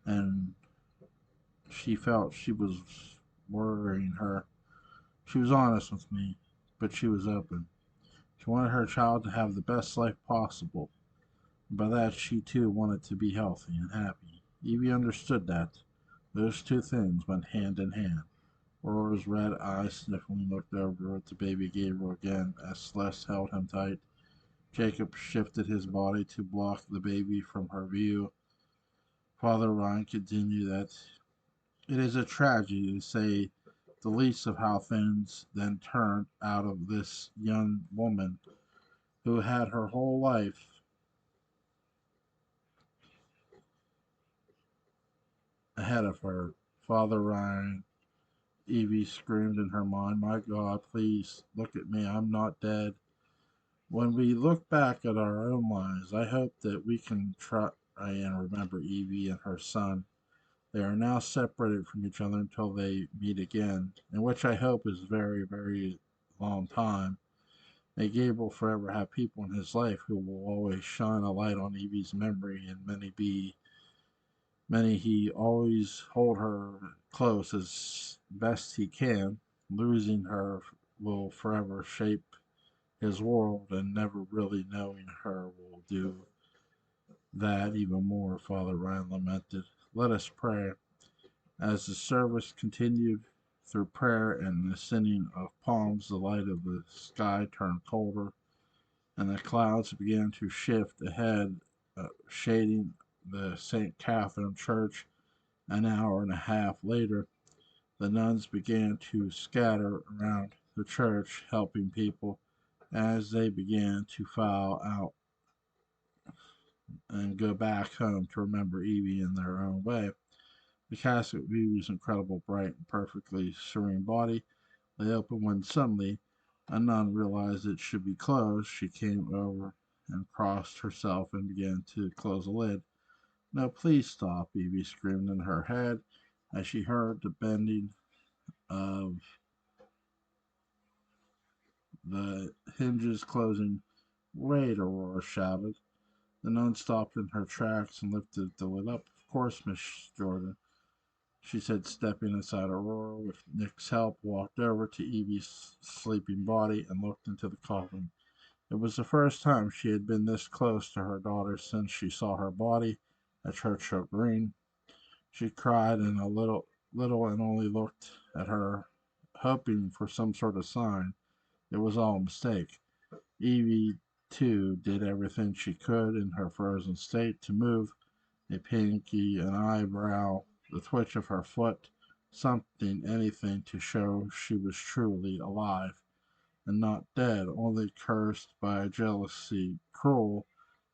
and she felt she was worrying her. She was honest with me, but she was open. She wanted her child to have the best life possible. By that, she too wanted to be healthy and happy. Evie understood that. Those two things went hand in hand. Aurora's red eyes sniffling looked over at the baby Gabriel again as Celeste held him tight. Jacob shifted his body to block the baby from her view. Father Ryan continued that it is a tragedy to say the least of how things then turned out of this young woman who had her whole life ahead of her. Father Ryan, Evie screamed in her mind, my God, please look at me. I'm not dead. When we look back at our own lives, I hope that we can try and remember Evie and her son. They are now separated from each other until they meet again, and which I hope is very, very long time. May Gabriel forever have people in his life who will always shine a light on Evie's memory, and many he always hold her close as best he can. Losing her will forever shape his world, and never really knowing her will do that even more, Father Ryan lamented. Let us pray. As the service continued through prayer and the singing of palms, the light of the sky turned colder, and the clouds began to shift ahead, shading the St. Catherine Church. An hour and a half later, the nuns began to scatter around the church, helping people as they began to file out and go back home to remember Evie in their own way. The casket of Evie's incredible, bright, and perfectly serene body lay open when suddenly a nun realized it should be closed. She came over and crossed herself and began to close the lid. No, please stop, Evie screamed in her head as she heard the bending of the hinges closing. Wait, Aurora shouted. The nun stopped in her tracks and lifted the lid up. Of course, Miss Jordan, she said, stepping aside. Aurora, with Nick's help, walked over to Evie's sleeping body and looked into the coffin. It was the first time she had been this close to her daughter since she saw her body at Churchill Green. She cried in a little and only looked at her, hoping for some sort of sign. It was all a mistake. Evie, too, did everything she could in her frozen state to move a pinky, an eyebrow, the twitch of her foot, something, anything to show she was truly alive and not dead, only cursed by a jealousy cruel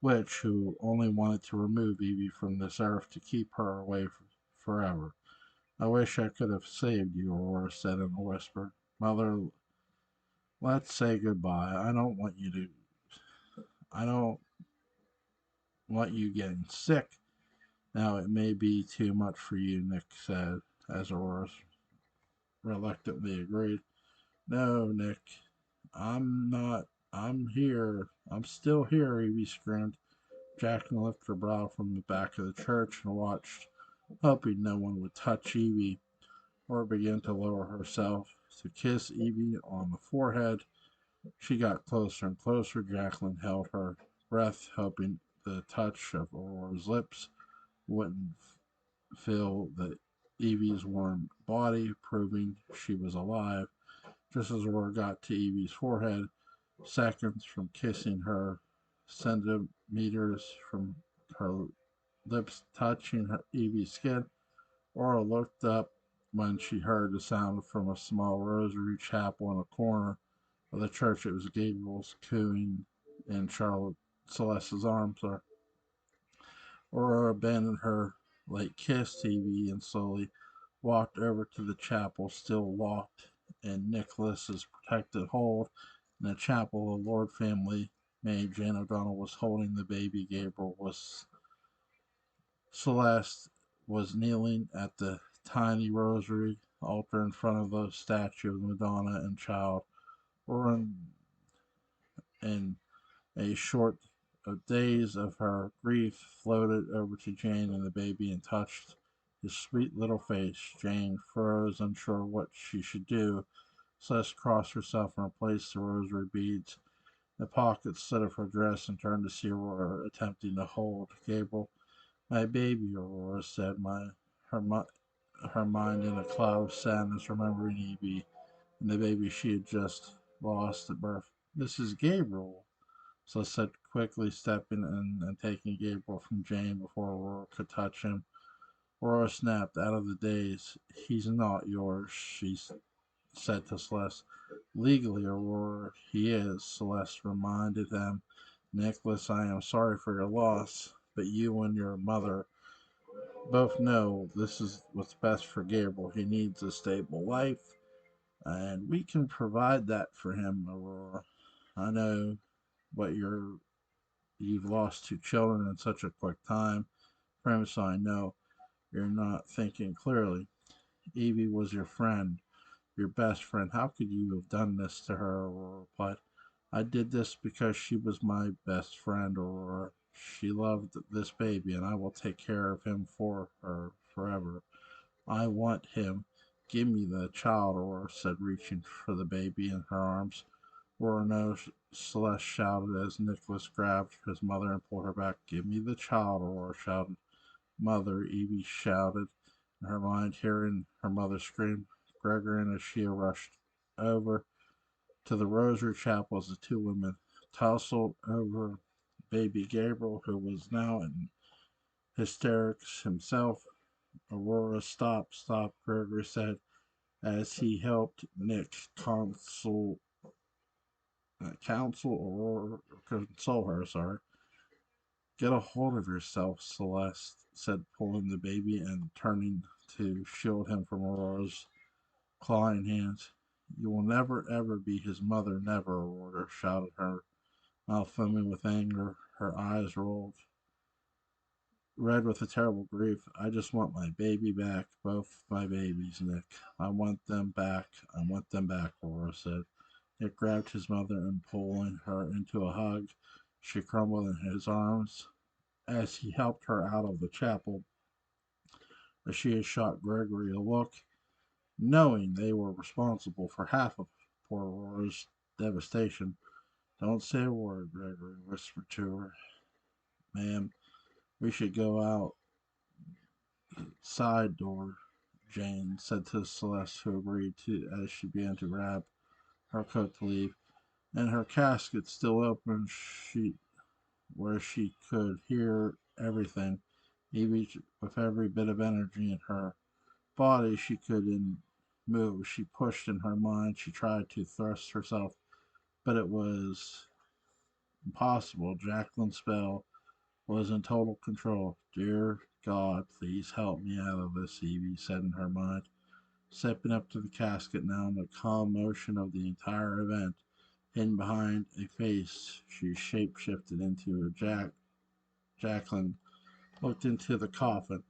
witch who only wanted to remove Evie from this earth to keep her away forever. I wish I could have saved you, Aurora said in a whisper. Mother, let's say goodbye. I don't want you getting sick. Now it may be too much for you, Nick said, as Aurora reluctantly agreed. No, Nick, I'm not. I'm here. I'm still here, Evie screamed. Jacqueline lifted her brow from the back of the church and watched, hoping no one would touch Evie, or began to lower herself to kiss Evie on the forehead. She got closer and closer. Jacqueline held her breath, hoping the touch of Aurora's lips wouldn't feel the Evie's warm body, proving she was alive. Just as Aurora got to Evie's forehead, seconds from kissing her, centimeters from her lips touching Evie's skin, Aurora looked up when she heard the sound from a small rosary chapel in a corner of the church. It was Gabriel's cooing in Charlotte Celeste's arms. Aurora abandoned her late kiss TV and slowly walked over to the chapel, still locked in Nicholas's protected hold. In the chapel, the Lord family maid Jane O'Donnell was holding the baby. Gabriel was Celeste was kneeling at the tiny rosary altar in front of the statue of Madonna and Child. Aurora and a short days of her grief floated over to Jane and the baby and touched his sweet little face. Jane froze, unsure what she should do. Celeste crossed herself and replaced the rosary beads in the pockets of her dress and turned to see Aurora attempting to hold Gabriel. My baby, Aurora said, her, her mind in a cloud of sadness, remembering Evie and the baby she had just lost at birth. This is Gabriel, so said quickly, stepping in and taking Gabriel from Jane before Aurora could touch him. Aurora snapped out of the daze. He's not yours, she said to Celeste. Legally, Aurora, he is, Celeste reminded him. Nicholas, I am sorry for your loss, but you and your mother both know this is what's best for Gabriel. He needs a stable life, and we can provide that for him, Aurora. I know what you've lost two children in such a quick time. Premise, I know you're not thinking clearly. Evie was your friend, your best friend. How could you have done this to her? Aurora replied. I did this because she was my best friend, Aurora. She loved this baby, and I will take care of him for her forever. I want him. Give me the child, Aurora said, reaching for the baby in her arms. Aurora no, Celeste shouted as Nicholas grabbed his mother and pulled her back. Give me the child, Aurora shouted. Mother, Evie shouted, in her mind, hearing her mother scream. Gregory and Ashia rushed over to the Rosary Chapel as the two women tussled over baby Gabriel, who was now in hysterics himself. Aurora, stop, stop, Gregory said as he helped Nick console her, sorry. Get a hold of yourself, Celeste said, pulling the baby and turning to shield him from Aurora's clawing hands. You will never, ever be his mother, never, Aurora shouted, her mouth foaming with anger. Her eyes rolled red with a terrible grief. I just want my baby back, both my babies, Nick. I want them back. I want them back, Aurora said. Nick grabbed his mother and pulling her into a hug. She crumbled in his arms. As he helped her out of the chapel, she had shot Gregory a look, knowing they were responsible for half of poor Aurora's devastation. Don't say a word, Gregory whispered to her. Ma'am, we should go outside door, Jane said to Celeste, who agreed to as she began to grab her coat to leave. And her casket still open, where she could hear everything, even with every bit of energy in her body she couldn't move. She pushed in her mind. She tried to thrust herself, but it was impossible. Jacqueline's spell was in total control. Dear God, please help me out of this, Evie said in her mind. Stepping up to the casket now in the calm motion of the entire event, hidden behind a face she shape-shifted into a Jacqueline looked into the coffin.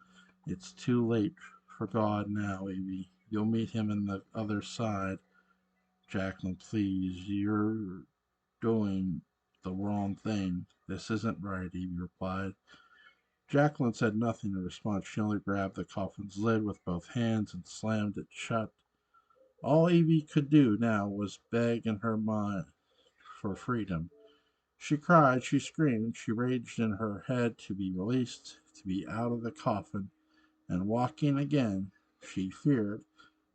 It's too late for God now, Evie. You'll meet him in the other side. Jacqueline, please. You're doing the wrong thing. This isn't right, Evie replied. Jacqueline said nothing in response. She only grabbed the coffin's lid with both hands and slammed it shut. All Evie could do now was beg in her mind for freedom. She cried, she screamed, she raged in her head to be released, to be out of the coffin, and walking again. She feared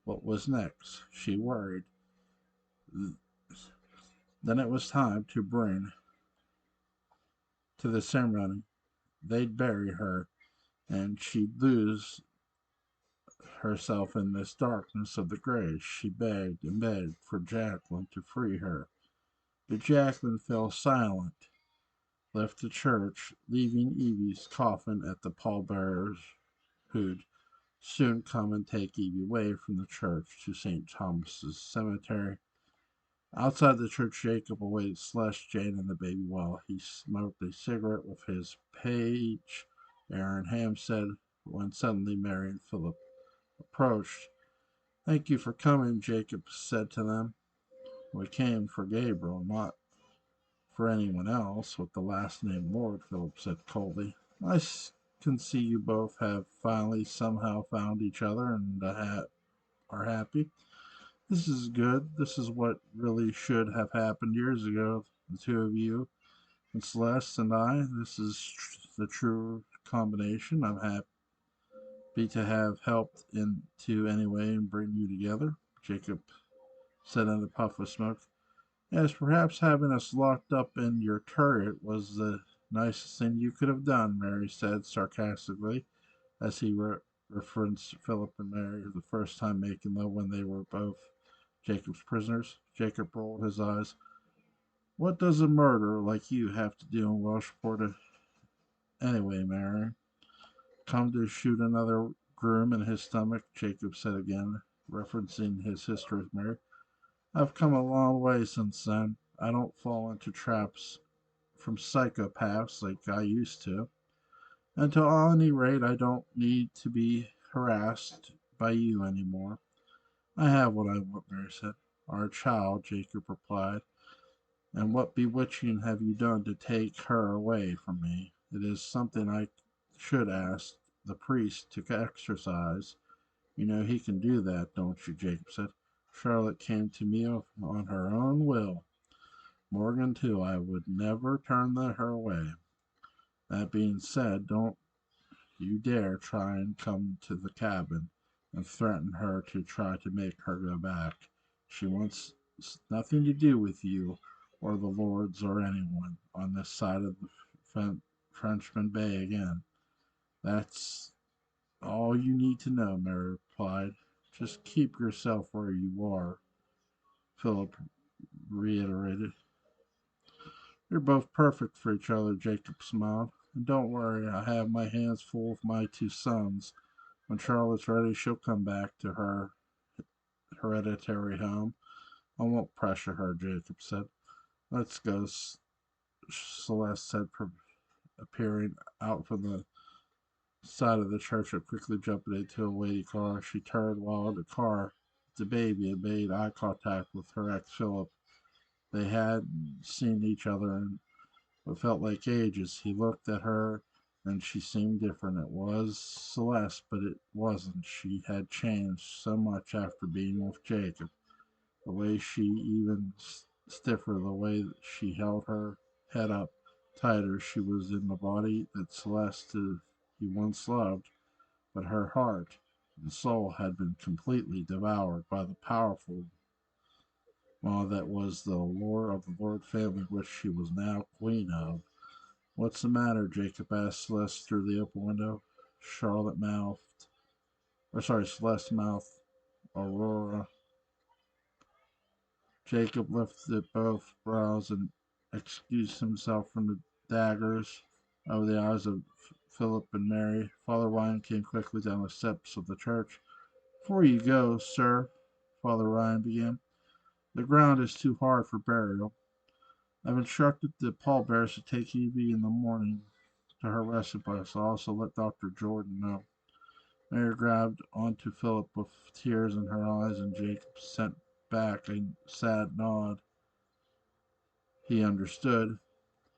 what was next. She worried. Then it was time to bring to the ceremony. They'd bury her, and she'd lose herself in this darkness of the grave. She begged and begged for Jacqueline to free her. But Jacqueline fell silent, left the church, leaving Evie's coffin at the pallbearers who'd soon come and take Evie away from the church to St. Thomas's Cemetery. Outside the church, Jacob awaited Celeste, Jane, and the baby while he smoked a cigarette with his page. Aaron Ham said when suddenly Mary and Philip approached. "Thank you for coming," Jacob said to them. "We came for Gabriel, not for anyone else with the last name Lord," Philip said coldly. "I can see you both have finally somehow found each other and are happy. This is good. This is what really should have happened years ago. The two of you and Celeste and I. This is the true combination. I'm happy to have helped into any way and bring you together," Jacob said in a puff of smoke. "Yes, perhaps having us locked up in your turret was the nicest thing you could have done," Mary said sarcastically, as he referenced Philip and Mary the first time making love when they were both Jacob's prisoners. Jacob rolled his eyes. "What does a murderer like you have to do in Welshport anyway, Mary?" "Come to shoot another groom in his stomach," Jacob said again, referencing his history with Mary. "I've come a long way since then. I don't fall into traps from psychopaths like I used to. And to any rate, I don't need to be harassed by you any more." "I have what I want," Mary said. "Our child," Jacob replied. "And what bewitching have you done to take her away from me? It is something I should ask the priest to exorcise. You know he can do that, don't you?" Jacob said. "Charlotte came to me on her own will. Morgan, too. I would never turn her away. That being said, don't you dare try and come to the cabin and threaten her to try to make her go back. She wants nothing to do with you or the lords or anyone on this side of the Frenchman Bay again. That's all you need to know," Mary replied. "Just keep yourself where you are," Philip reiterated. "You're both perfect for each other," Jacob smiled. "And don't worry, I have my hands full with my two sons. When Charlotte's ready, she'll come back to her hereditary home. I won't pressure her," Jacob said. "Let's go," Celeste said, appearing out from the side of the church and quickly jumping into a waiting car. She turned while in the car with the baby and made eye contact with her ex Philip. They hadn't seen each other in what felt like ages. He looked at her and she seemed different. It was Celeste, but it wasn't. She had changed so much after being with Jacob. The way she even stiffer, the way that she held her head up tighter. She was in the body that Celeste he once loved, but her heart and soul had been completely devoured by the powerful law that was the lord of the Lord family, which she was now queen of. "What's the matter?" Jacob asked Celeste through the open window. Celeste mouthed Aurora. Jacob lifted both brows and excused himself from the daggers over the eyes of Philip and Mary. Father Ryan came quickly down the steps of the church. "Before you go, sir," Father Ryan began, "the ground is too hard for burial. I've instructed the pallbearers to take Evie in the morning to her resting place. I'll also let Dr. Jordan know." Mary grabbed onto Philip with tears in her eyes, and Jacob sent back a sad nod. He understood.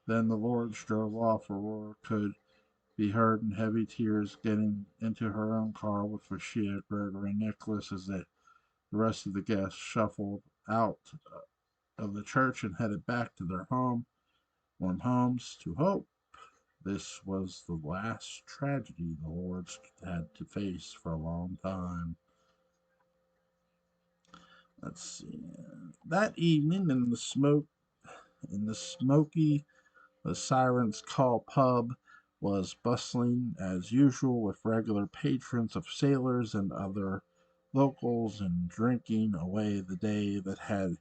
Then the lords drove off. Aurora could be heard in heavy tears getting into her own car with Lucia, Gregory, and Nicholas as the rest of the guests shuffled out of the church and headed back to their warm homes to hope This was the last tragedy the lords had to face for a long time. Let's see. That evening in the smoky, the Siren's Call pub was bustling as usual with regular patrons of sailors and other locals and drinking away the day that had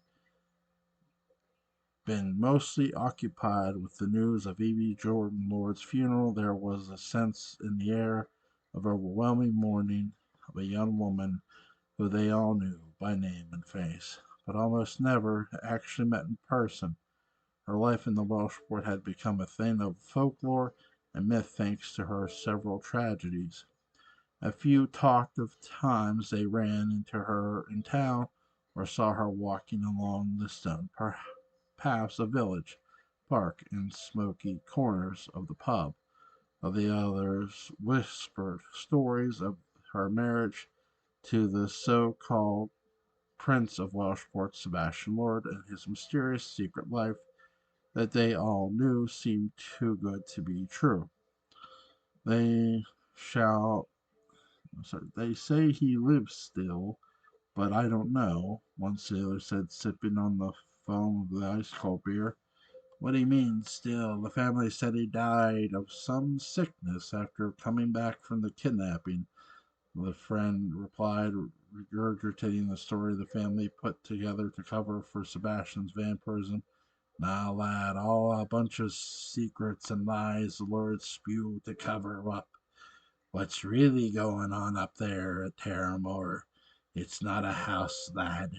been mostly occupied with the news of Evie Jordan Lord's funeral. There was a sense in the air of overwhelming mourning of a young woman who they all knew by name and face, but almost never actually met in person. Her life in the Welshport had become a thing of folklore and myth thanks to her several tragedies. A few talked of times they ran into her in town or saw her walking along the stone paths of village, park, and smoky corners of the pub. Of the others whispered stories of her marriage to the so-called Prince of Welshport, Sebastian Lord, and his mysterious secret life that they all knew seemed too good to be true. They shall sorry, they say he lives still, but I don't know, one sailor said, sipping on the foam of the ice cold beer. What do you mean, still? The family said he died of some sickness after coming back from the kidnapping, the friend replied, regurgitating the story the family put together to cover for Sebastian's vampirism. Nah, lad, all a bunch of secrets and lies the Lord spewed to cover up what's really going on up there at Terramore. It's not a house, lad.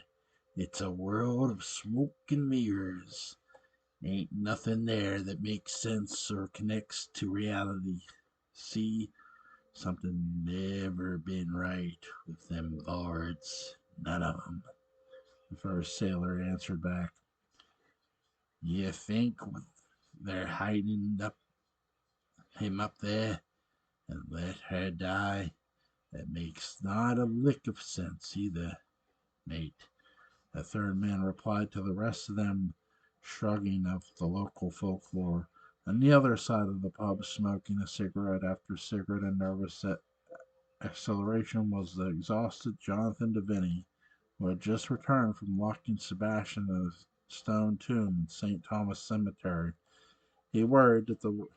It's a world of smoke and mirrors. Ain't nothing there that makes sense or connects to reality. See, something never been right with them lords. None of 'em. The first sailor answered back. You think they're hiding him up there and let her die? That makes not a lick of sense either, mate. A third man replied to the rest of them, shrugging of the local folklore. On the other side of the pub, smoking a cigarette after cigarette in nervous acceleration, was the exhausted Jonathan Deviney, who had just returned from locking Sebastian in a stone tomb in St. Thomas Cemetery. He worried that the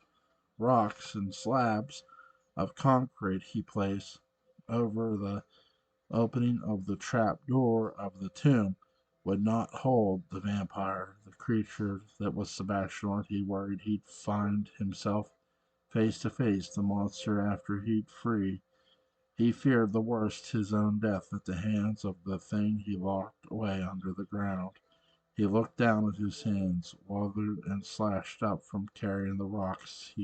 rocks and slabs of concrete he placed over the opening of the trap door of the tomb would not hold the vampire, the creature that was Sebastian. He worried he'd find himself face to face the monster after he'd free. He feared the worst, his own death at the hands of the thing he locked away under the ground. He looked down at his hands, withered and slashed up from carrying the rocks,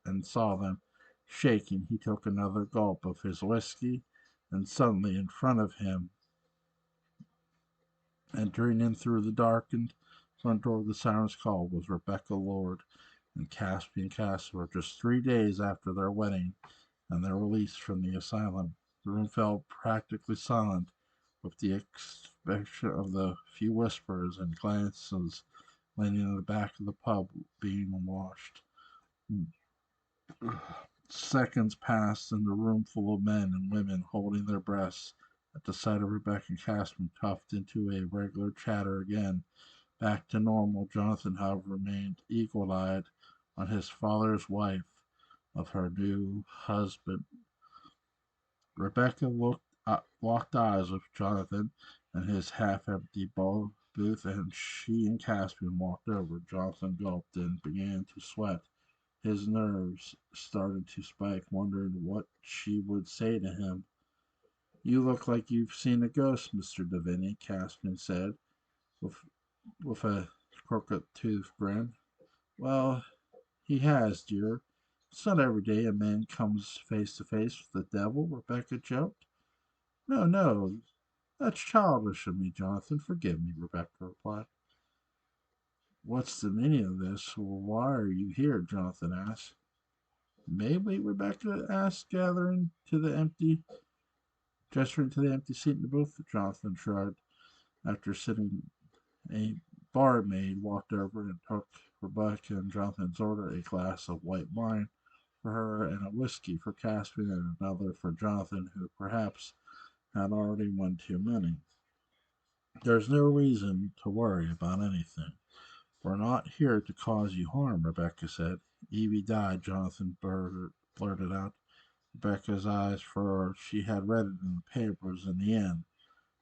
and saw them shaking. He took another gulp of his whiskey, and suddenly in front of him, entering in through the darkened front door of the Siren's Call, was Rebecca Lord and Caspian Casper, just 3 days after their wedding and their release from the asylum. The room fell practically silent, with the exception of the few whispers and glances landing in the back of the pub being washed. Seconds passed in the room full of men and women holding their breaths at the sight of Rebecca and Caspian puffed into a regular chatter again. Back to normal, Jonathan, however, remained eagle-eyed on his father's wife of her new husband. Rebecca locked eyes with Jonathan and his half-empty booth, and she and Caspian walked over. Jonathan gulped and began to sweat. His nerves started to spike, wondering what she would say to him. You look like you've seen a ghost, Mr. Deviney, Caspian said, with, with a crooked tooth grin. Well, he has, dear. It's not every day a man comes face to face with the devil, Rebecca joked. No, no, that's childish of me, Jonathan. Forgive me, Rebecca replied. What's the meaning of this? Why are you here? Jonathan asked. May we? Rebecca asked, gesturing to the empty seat in the booth. Jonathan shrugged. After sitting, a barmaid walked over and took Rebecca and Jonathan's ordered a glass of white wine for her and a whiskey for Caspian and another for Jonathan, who perhaps had already one too many. There's no reason to worry about anything. We're not here to cause you harm, Rebecca said. Evie died, Jonathan blurted out. Rebecca's eyes furrowed. She had read it in the papers in the end,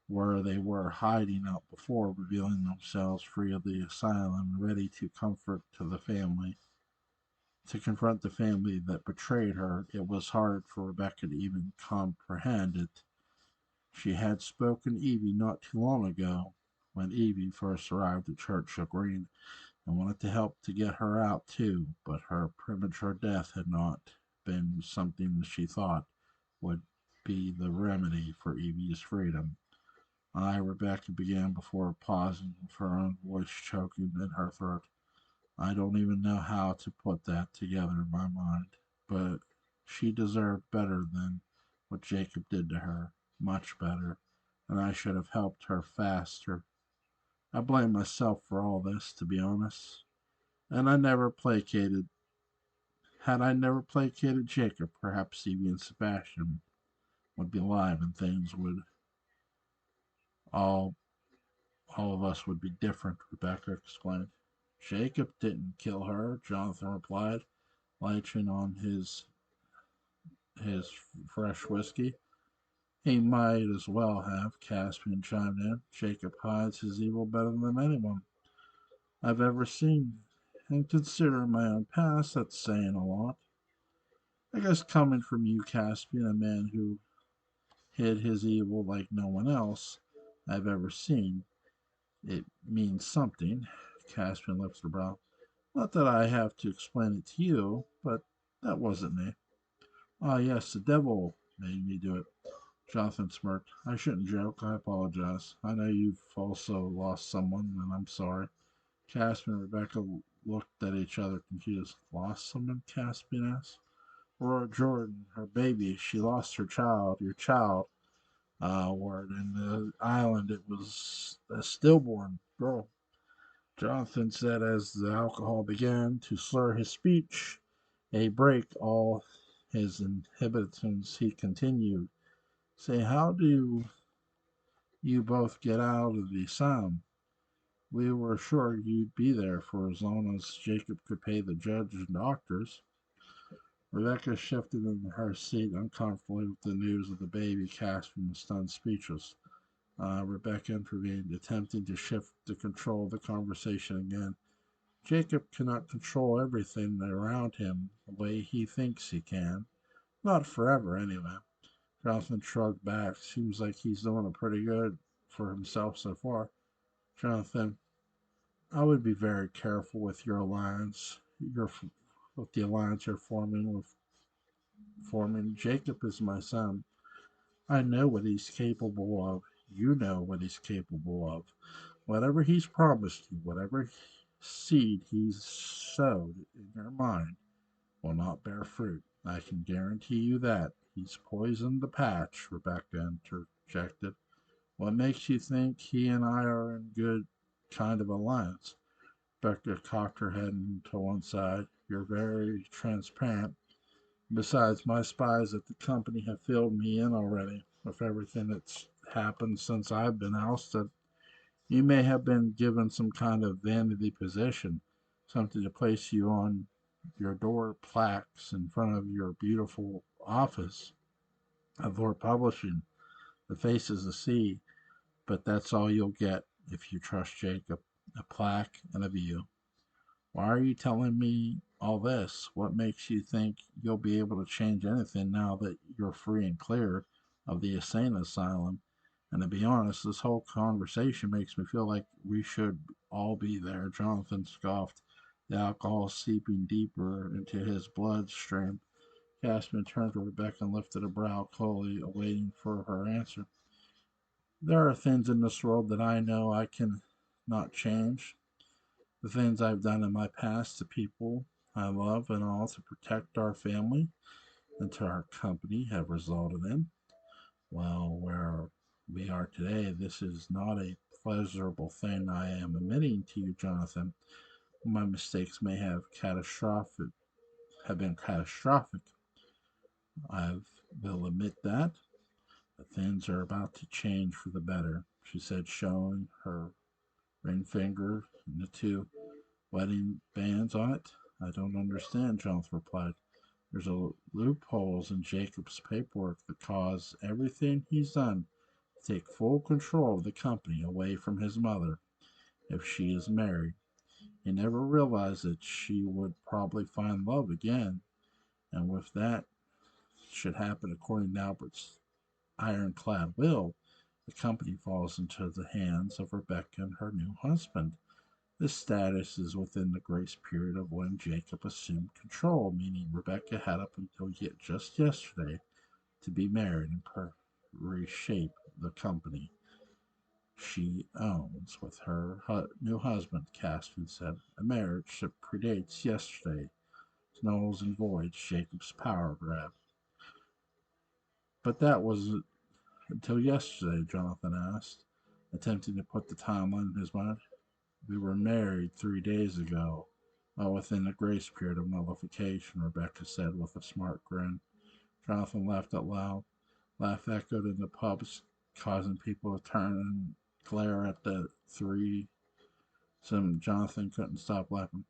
where they were hiding out before, revealing themselves free of the asylum and ready to confront the family that betrayed her. It was hard for Rebecca to even comprehend it. She had spoken to Evie not too long ago, when Evie first arrived at Churchill Green, and wanted to help to get her out too, but her premature death had not been something she thought would be the remedy for Evie's freedom. Rebecca began before pausing, with her own voice choking in her throat. I don't even know how to put that together in my mind, but she deserved better than what Jacob did to her, much better, and I should have helped her faster. I blame myself for all this, to be honest. And I never placated. Had I never placated Jacob, perhaps Evie and Sebastian would be alive, and things would all all of us would be different, Rebecca explained. Jacob didn't kill her, Jonathan replied, lighting on his fresh whiskey. He might as well have, Caspian chimed in. Jacob hides his evil better than anyone I've ever seen. And considering my own past, that's saying a lot. I guess coming from you, Caspian, a man who hid his evil like no one else I've ever seen, it means something. Caspian lifted a brow. Not that I have to explain it to you, but that wasn't me. Ah, yes, the devil made me do it. Jonathan smirked. I shouldn't joke. I apologize. I know you've also lost someone, and I'm sorry. Caspian and Rebecca looked at each other confused. Lost someone? Caspian asked. Aurora Jordan, her baby. She lost her child, your child, word. In the island, it was a stillborn girl. Jonathan said as the alcohol began to slur his speech, a break all his inhibitions, he continued. Say, how do you both get out of the asylum? We were sure you'd be there for as long as Jacob could pay the judge and doctors. Rebecca shifted in her seat uncomfortably with the news of the baby. Caspian was stunned speechless. Rebecca intervened, attempting to shift the control of the conversation again. Jacob cannot control everything around him the way he thinks he can. Not forever, anyway. Jonathan shrugged back. Seems like he's doing it pretty good for himself so far. Jonathan, I would be very careful with your alliance. With the alliance you're forming. Jacob is my son. I know what he's capable of. You know what he's capable of. Whatever he's promised you, whatever seed he's sowed in your mind, will not bear fruit. I can guarantee you that. He's poisoned the patch, Rebecca interjected. What makes you think he and I are in good kind of alliance? Rebecca cocked her head to one side. You're very transparent. Besides, my spies at the company have filled me in already with everything that's happened since I've been ousted. You may have been given some kind of vanity position, something to place you on your door plaques in front of your beautiful office of Lord Publishing. The face is the sea, but that's all you'll get if you trust Jacob. A plaque and a view. Why are you telling me all this? What makes you think you'll be able to change anything now that you're free and clear of the insane asylum? And to be honest, this whole conversation makes me feel like we should all be there. Jonathan scoffed, the alcohol seeping deeper into his bloodstream. Caspian turned to Rebecca and lifted a brow, coldly awaiting for her answer. There are things in this world that I know I can not change. The things I've done in my past to people I love and all to protect our family and to our company have resulted in, well, where we are today. This is not a pleasurable thing I am admitting to you, Jonathan, My mistakes may have been catastrophic. I will admit that. But things are about to change for the better, she said, showing her ring finger and the two wedding bands on it. I don't understand, Jonathan replied. There's a loopholes in Jacob's paperwork that cause everything he's done to take full control of the company away from his mother if she is married. He never realized that she would probably find love again, and if that should happen according to Albert's ironclad will, the company falls into the hands of Rebecca and her new husband. This status is within the grace period of when Jacob assumed control, meaning Rebecca had up until yet just yesterday to be married and reshape the company she owns with her new husband, Caspian said. A marriage that predates yesterday nulls and voids Jacob's power grab. But that was until yesterday, Jonathan asked, attempting to put the timeline in his mind. We were married 3 days ago. Well, within the grace period of nullification, Rebecca said with a smart grin. Jonathan laughed out loud. Laugh echoed in the pubs, causing people to turn and glare at the three. Some Jonathan couldn't stop laughing.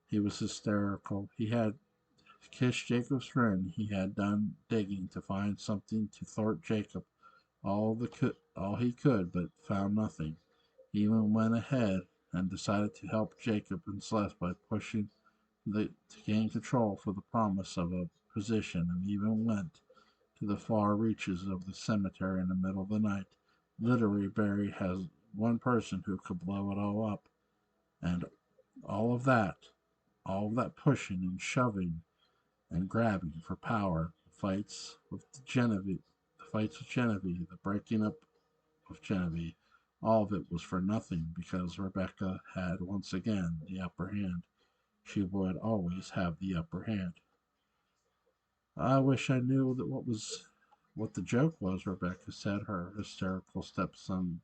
He was hysterical. He had kissed Jacob's friend. He had done digging to find something to thwart Jacob all he could, but found nothing. He even went ahead and decided to help Jacob and Celeste by pushing to gain control for the promise of a position, and even went to the far reaches of the cemetery in the middle of the night. Literally, Barry has one person who could blow it all up, and all of that, all of that pushing and shoving and grabbing for power, the fights with Genevieve, the breaking up of Genevieve, all of it was for nothing because Rebecca had once again the upper hand. She would always have the upper hand. I wish I knew what the joke was, Rebecca said her hysterical stepson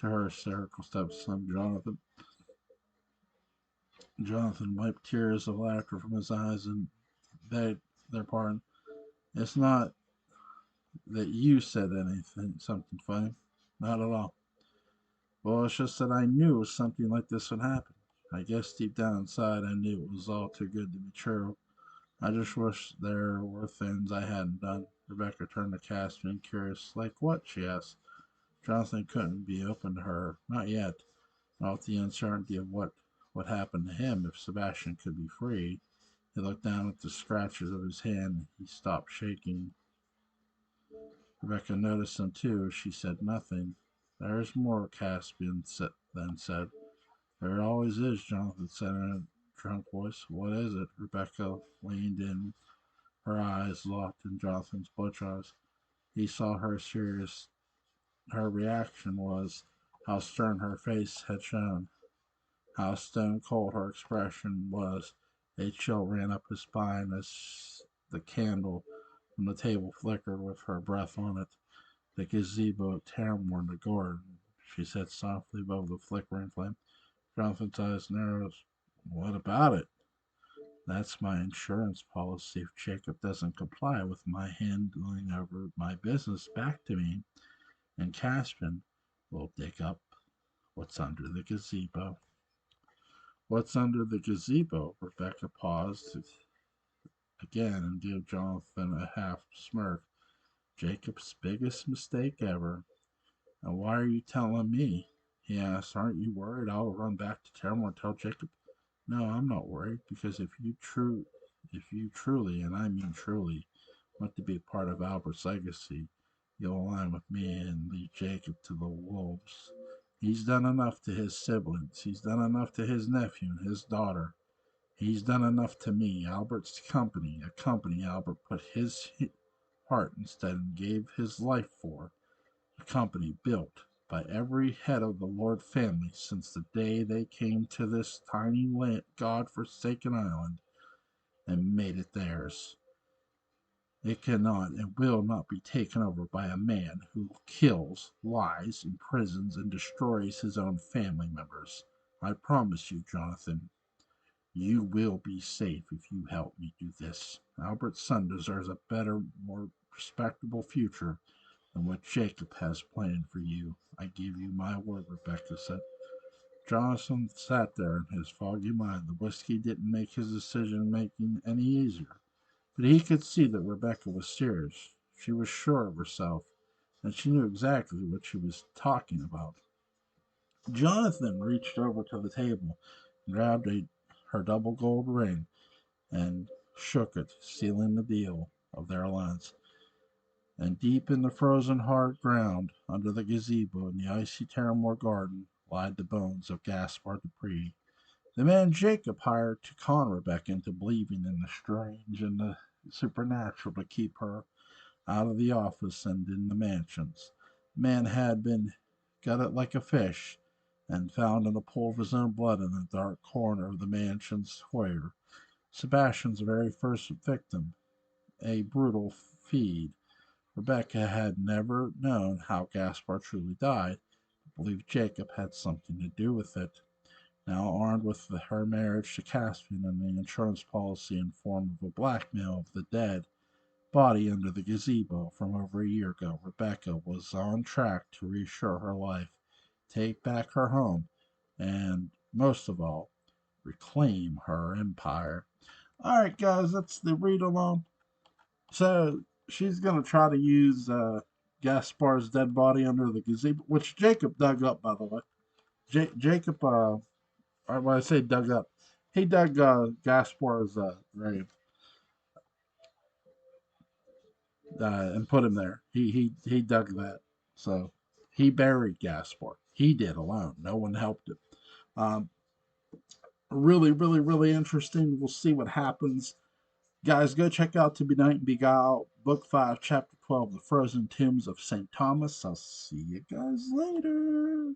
Jonathan. Jonathan wiped tears of laughter from his eyes and begged their pardon. It's not that you said anything something funny. Not at all. Well, it's just that I knew something like this would happen. I guess deep down inside I knew it was all too good to be true. I just wish there were things I hadn't done. Rebecca turned to Caspian, curious. Like what? She asked. Jonathan couldn't be open to her. Not yet. Not with the uncertainty of what would happen to him if Sebastian could be free. He looked down at the scratches of his hand. He stopped shaking. Rebecca noticed them too. She said nothing. There is more, Caspian then said. There always is, Jonathan said in a drunk voice. What is it? Rebecca leaned in, her eyes locked in Jonathan's butch eyes. He saw her serious. Her reaction was how stern her face had shown, how stone cold her expression was. A chill ran up his spine as the candle from the table flickered with her breath on it. The gazebo at Tamworth, the garden, she said softly above the flickering flame. Jonathan's eyes narrowed. What about it? That's my insurance policy if Jacob doesn't comply with my handing over my business back to me. And Caspian will dig up what's under the gazebo. What's under the gazebo? Rebecca paused again and gave Jonathan a half smirk. Jacob's biggest mistake ever. And why are you telling me? He asked. Aren't you worried I'll run back to Terramore and tell Jacob? No, I'm not worried because if you truly, and I mean truly, want to be part of Albert's legacy, you'll align with me and leave Jacob to the wolves. He's done enough to his siblings. He's done enough to his nephew and his daughter. He's done enough to me, Albert's company, a company Albert put his heart instead and gave his life for, a company built by every head of the Lord family since the day they came to this tiny God-forsaken island and made it theirs. It cannot and will not be taken over by a man who kills, lies, imprisons, and destroys his own family members. I promise you, Jonathan, you will be safe if you help me do this. Albert's son deserves a better, more respectable future than what Jacob has planned for you. I give you my word, Rebecca said. Jonathan sat there in his foggy mind. The whiskey didn't make his decision making any easier, but he could see that Rebecca was serious. She was sure of herself, and she knew exactly what she was talking about. Jonathan reached over to the table, grabbed her double gold ring, and shook it, sealing the deal of their alliance. And deep in the frozen hard ground, under the gazebo in the icy Terramore garden, lied the bones of Gaspar Dupree, the man Jacob hired to con Rebecca into believing in the strange and the supernatural to keep her out of the office and in the mansions. The man had been gutted like a fish and found in a pool of his own blood in a dark corner of the mansion's foyer. Sebastian's very first victim, a brutal feed. Rebecca had never known how Gaspar truly died, but believed Jacob had something to do with it. Now armed with her marriage to Caspian and the insurance policy in form of a blackmail of the dead body under the gazebo from over a year ago, Rebecca was on track to reassure her life, take back her home, and, most of all, reclaim her empire. All right, guys, that's the read along. So she's going to try to use Gaspar's dead body under the gazebo, which Jacob dug up, by the way. Jacob, or when I say dug up, he dug Gaspar's grave and put him there. He dug that. So he buried Gaspar. He did alone. No one helped him. Um, really, really, really interesting. We'll see what happens. Guys, go check out To Be Night and Beguile, Book 5, Chapter 12, The Frozen Tombs of St. Thomas. I'll see you guys later.